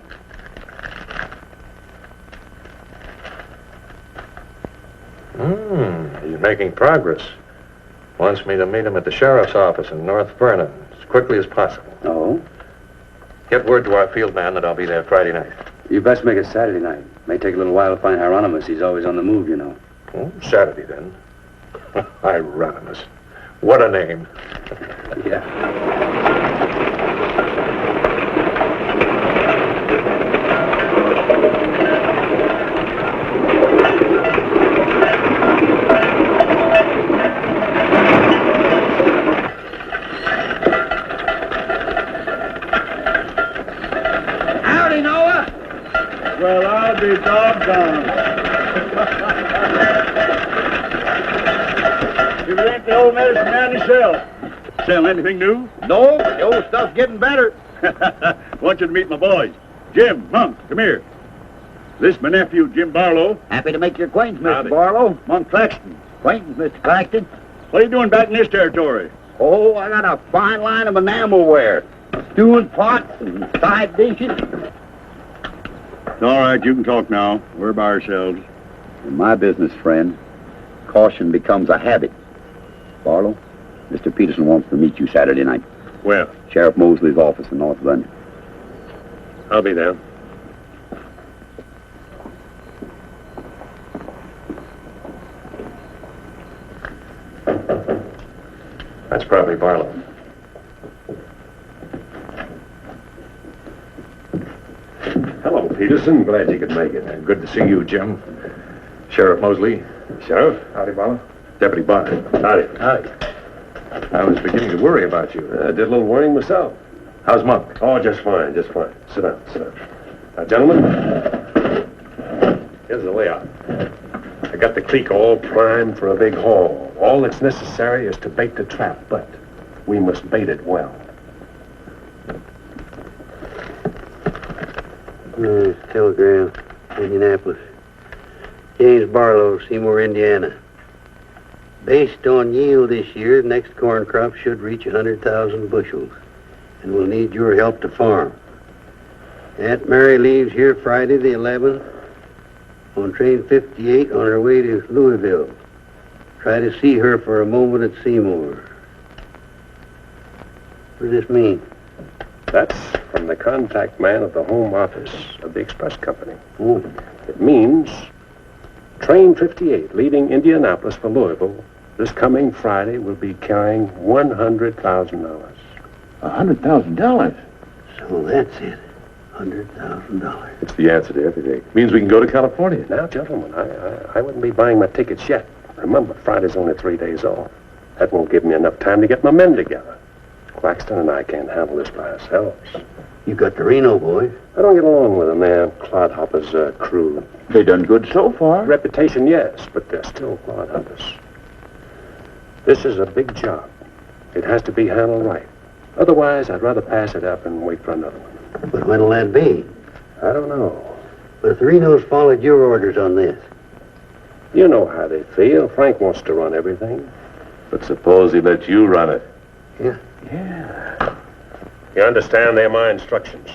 He's making progress. Wants me to meet him at the sheriff's office in North Vernon as quickly as possible. Oh? Get word to our field man that I'll be there Friday night. You best make it Saturday night. May take a little while to find Hieronymus. He's always on the move, you know. Oh, Saturday, then. Hieronymus. What a name. Yeah. Well, I'll be doggone. if it ain't the old medicine man himself. Sell anything new? No, the old stuff's getting better. Want you to meet my boys. Jim, Monk, come here. This my nephew, Jim Barlow. Happy to make your acquaintance, Mr. Howdy. Barlow. Monk Claxton. Acquaintance, Mr. Claxton. What are you doing back in this territory? Oh, I got a fine line of enamelware. Stewing pots and side dishes. All right, you can talk now. We're by ourselves. In my business, friend, caution becomes a habit. Barlow, Mr. Peterson wants to meet you Saturday night. Where? Sheriff Mosley's office in North London. I'll be there. That's probably Barlow. Hello, Peterson. Glad you could make it. Good to see you, Jim. Sheriff Mosley. Sheriff. Howdy, Barlow. Deputy Barton. Howdy. Howdy. I was beginning to worry about you. Did a little worrying myself. How's Monk? Oh, just fine, just fine. Sit down, sit down. Now, gentlemen, here's the layout. I got the creek all primed for a big haul. All that's necessary is to bait the trap, but we must bait it well. Telegram, Indianapolis. James Barlow, Seymour, Indiana. Based on yield this year, next corn crop should reach 100,000 bushels, and we'll need your help to farm. Aunt Mary leaves here Friday the 11th on train 58 on her way to Louisville. Try to see her for a moment at Seymour. What does this mean? That's from the contact man at the home office of the express company. Oh. It means train 58 leaving Indianapolis for Louisville this coming Friday will be carrying $100,000. $100,000? So that's it. $100,000. It's the answer to everything. Means we can go to California. Now, gentlemen, I wouldn't be buying my tickets yet. Remember, Friday's only 3 days off. That won't give me enough time to get my men together. Claxton and I can't handle this by ourselves. You got the Reno boys. I don't get along with them. They're clodhoppers' crew. They done good so far. Reputation, yes, but they're still clodhoppers. This is a big job. It has to be handled right. Otherwise, I'd rather pass it up and wait for another one. But when'll that be? I don't know. But if the Renos followed your orders on this. You know how they feel. Frank wants to run everything. But suppose he let you run it. Yeah. Yeah. You understand? They're my instructions.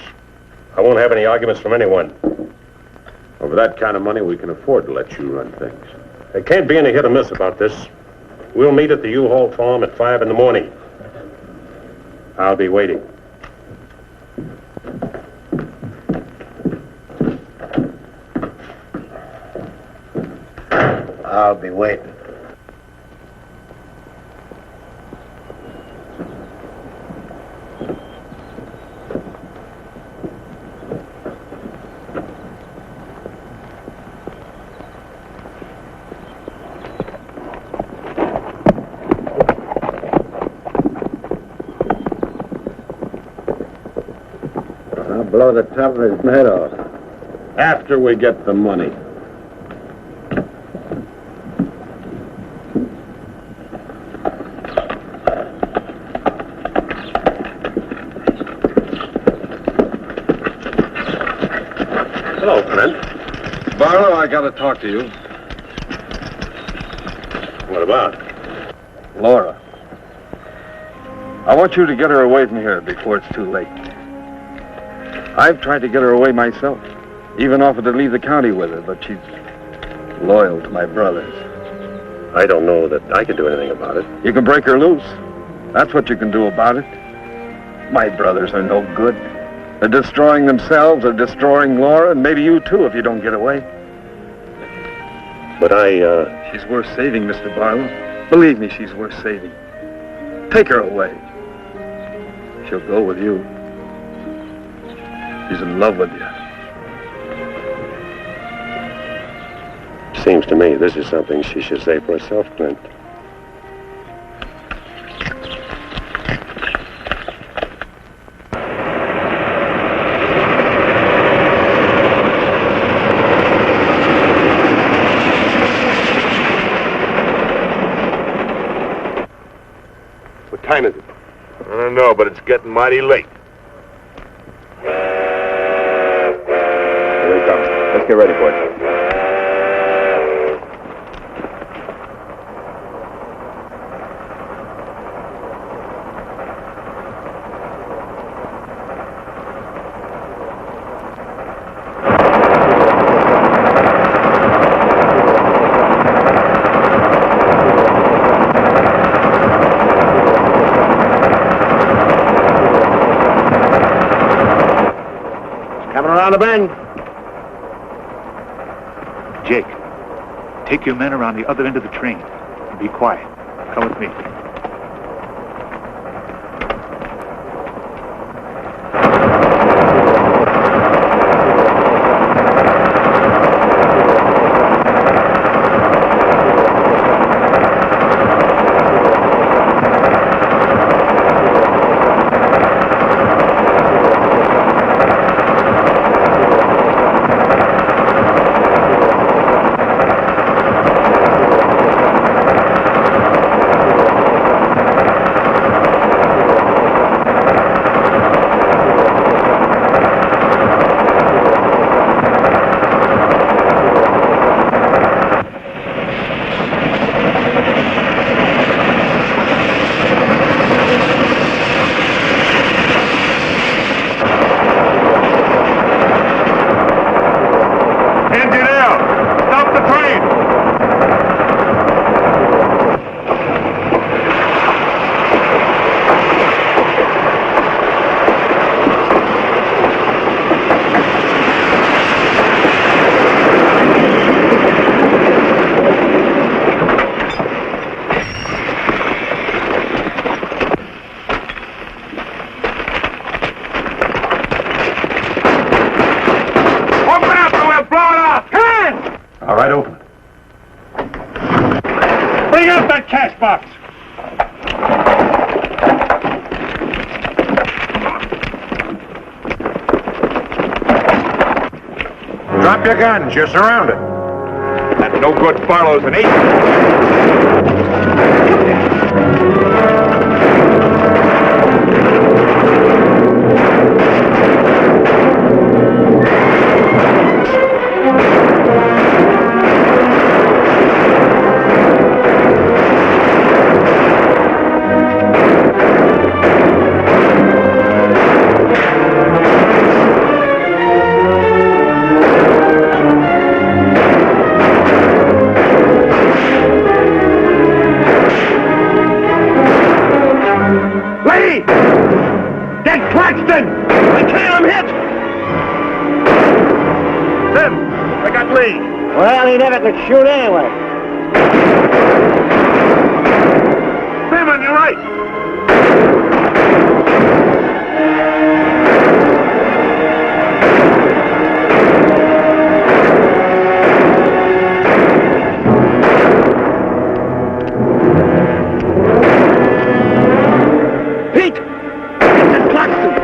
I won't have any arguments from anyone. Over that kind of money, we can afford to let you run things. There can't be any hit or miss about this. We'll meet at the U-Haul farm at 5 in the morning. I'll be waiting. I'll be waiting. I'll blow the top of his head off. After we get the money. Hello, Clint. Barlow, I gotta talk to you. What about? Laura. I want you to get her away from here before it's too late. I've tried to get her away myself. Even offered to leave the county with her, but she's loyal to my brothers. I don't know that I can do anything about it. You can break her loose. That's what you can do about it. My brothers are no good. They're destroying themselves, they're destroying Laura, and maybe you too if you don't get away. But She's worth saving, Mr. Barlow. Believe me, she's worth saving. Take her away. She'll go with you. She's in love with you. Seems to me this is something she should say for herself, Clint. don't know, but it's getting mighty late. Here he comes. Let's get ready, boys. Coming around the bend. Jake, take your men around the other end of the train. And be quiet. Come with me. Drop your guns. You're surrounded. That no good Barlow's an agent. Well, he never could shoot anyway. Sam, on your right. Pete! Get this Claxton!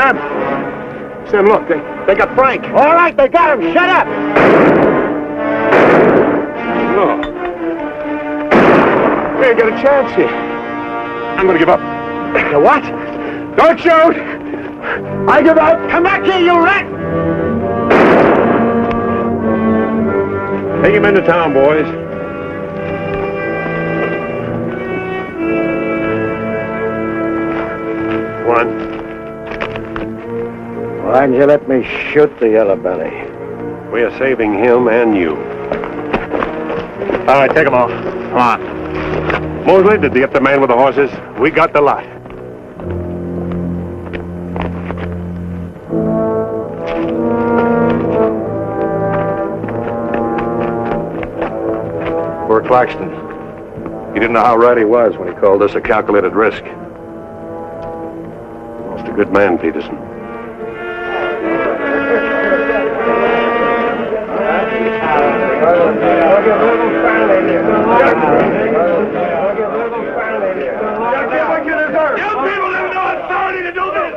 Sam! Sam, look, they got Frank. All right, they got him. Shut up! No. We ain't got a chance here. I'm gonna give up. The what? Don't shoot! I give up! Come back here, you rat! Take him into town, boys. One. Why'd you let me shoot the yellow belly? We are saving him and you. All right, take them off. Come on. Mosley, did you get the man with the horses? We got the lot. Poor Claxton. He didn't know how right he was when he called this a calculated risk. Lost a good man, Peterson.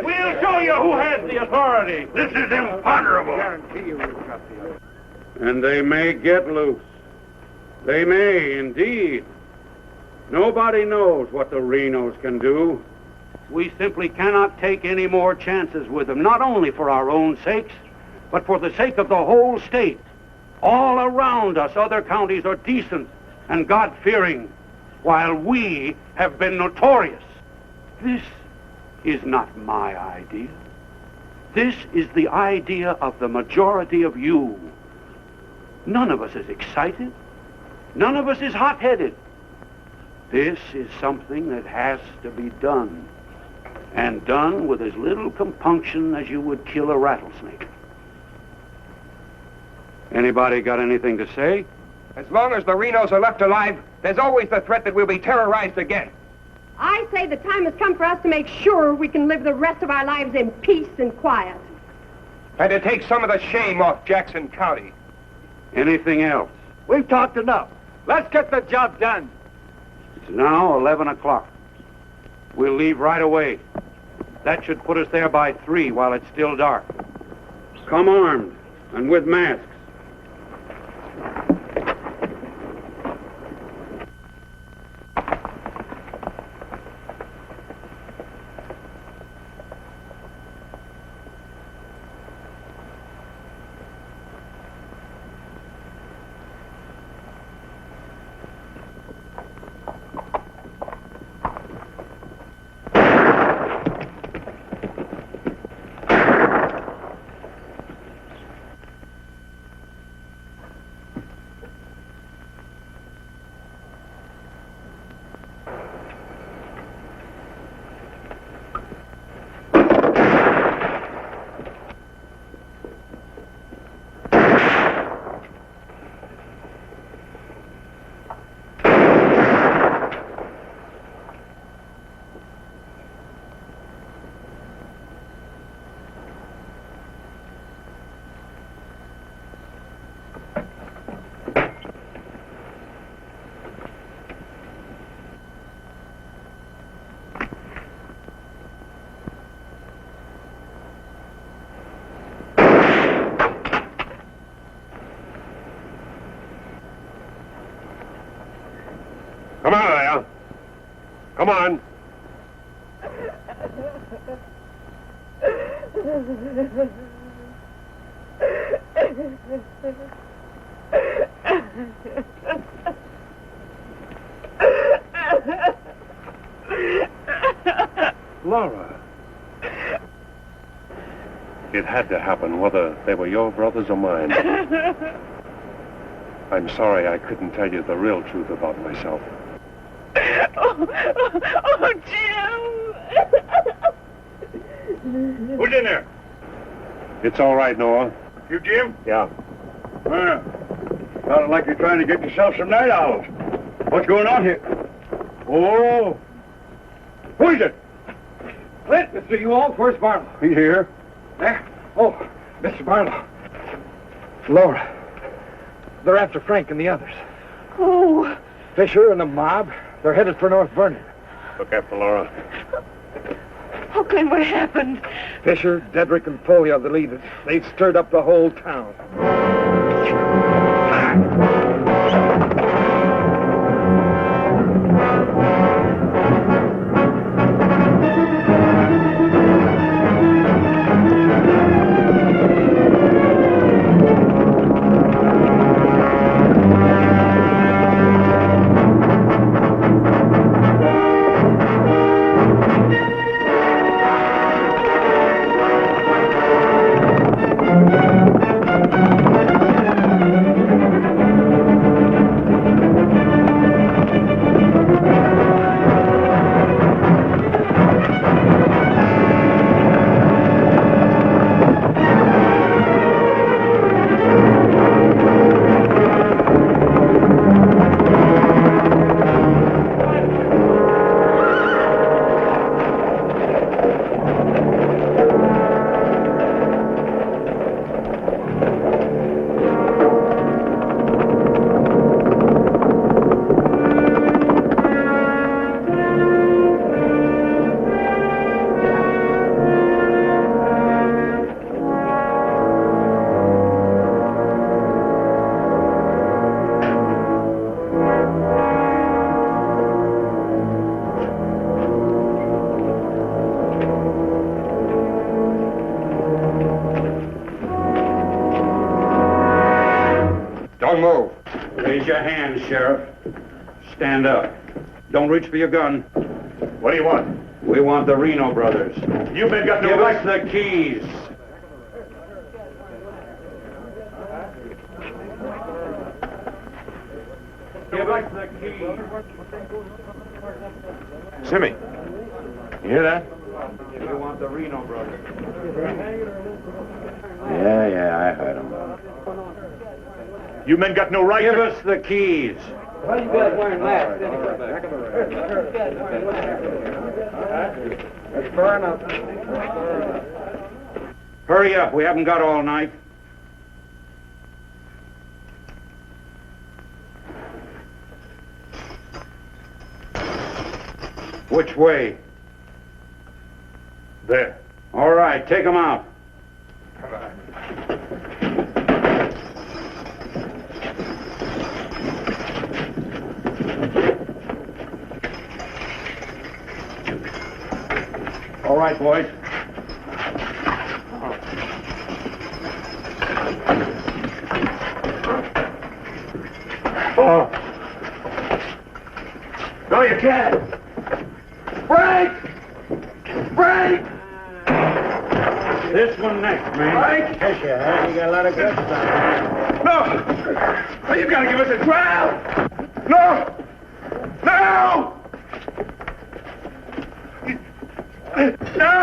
We'll show you who has the authority. This is imponderable. And they may get loose. They may, indeed. Nobody knows what the Renos can do. We simply cannot take any more chances with them, not only for our own sakes, but for the sake of the whole state. All around us, other counties are decent and God-fearing, while we have been notorious. This is not my idea. This is the idea of the majority of you. None of us is excited. None of us is hot-headed. This is something that has to be done, and done with as little compunction as you would kill a rattlesnake. Anybody got anything to say? As long as the Renos are left alive, there's always the threat that we'll be terrorized again. I say the time has come for us to make sure we can live the rest of our lives in peace and quiet. And to take some of the shame off Jackson County. Anything else? We've talked enough. Let's get the job done. It's now 11 o'clock. We'll leave right away. That should put us there by 3 while it's still dark. Come armed and with masks. Come on, Al. Come on. Laura. It had to happen, whether they were your brothers or mine. I'm sorry I couldn't tell you the real truth about myself. Oh, Jim! Who's in there? It's all right, Noah. You, Jim? Yeah. Sounded like you're trying to get yourself some night owls. What's going on here? Oh. Who is it? Clint, Mr. Ewald, where's Barlow? He's here. There? Oh, Mr. Barlow. Laura. They're after Frank and the others. Oh. Fisher and the mob. They're headed for North Vernon. Look after Laura. Oh, Glenn, what happened? Fisher, Dedrick, and Foley are the leaders. They've stirred up the whole town. Don't move. Raise your hand, Sheriff. Stand up. Don't reach for your gun. What do you want? We want the Reno brothers. You men got no Give right. us the keys. Give us the keys. Simmy, you hear that? We want the Reno brothers. Yeah, I heard him. You men got no right. Give us the keys. Why you guys wearing masks anyway? It's burn up. Hurry up. We haven't got all night. Which way? There. All right, take them out. All right, boys. Oh. No, you can't. Frank! Frank! This one next, man. Frank! Fisher, huh? You got a lot of guts on. No! Oh, you gotta give us a trial! No! No! No!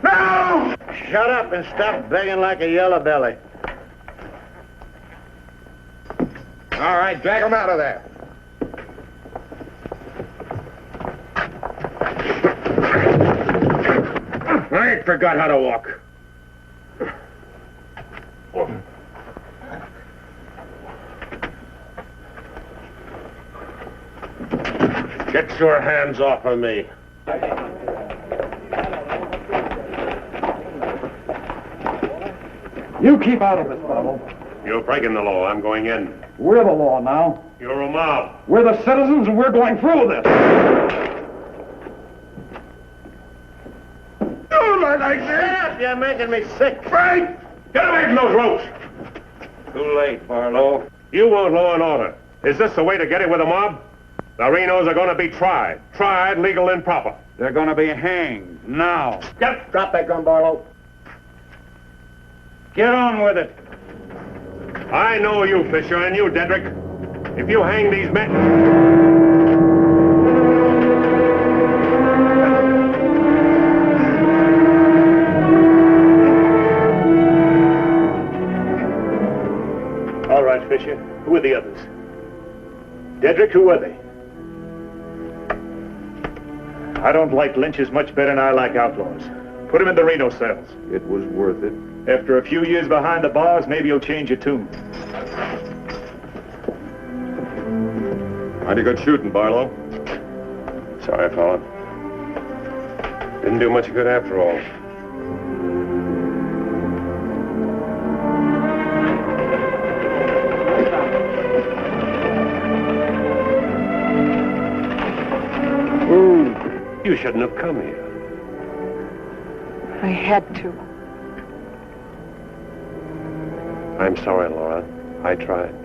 No! Shut up and stop begging like a yellow belly. All right, drag him out of there. I ain't forgot how to walk. Get your hands off of me. You keep out of it, fellow. You're breaking the law. I'm going in. We're the law now. You're a mob. We're the citizens, and we're going through with this. You look like this. You're making me sick. Frank! Get away from those ropes! Too late, Barlow. You want law and order. Is this the way to get it with a mob? The Renos are going to be tried. Tried, legal, and proper. They're going to be hanged now. Drop that gun, Barlow. Get on with it. I know you, Fisher, and you, Dedrick. If you hang these men... All right, Fisher. Who are the others? Dedrick, who are they? I don't like lynchers much better than I like outlaws. Put him in the Reno cells. It was worth it. After a few years behind the bars, maybe you'll change your tune. Mighty good shooting, Barlow. Sorry, fella. Didn't do much good after all. You shouldn't have come here. I had to. I'm sorry, Laura. I tried.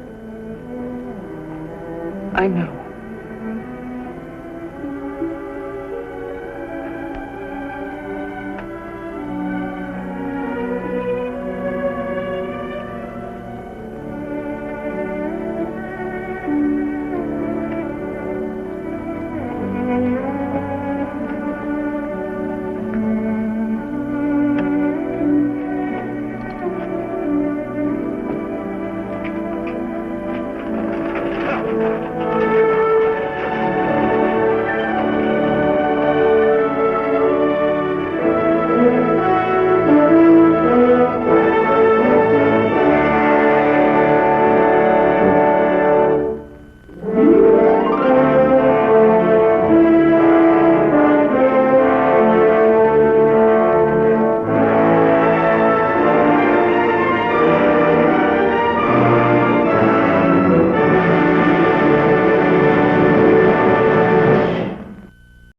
I know.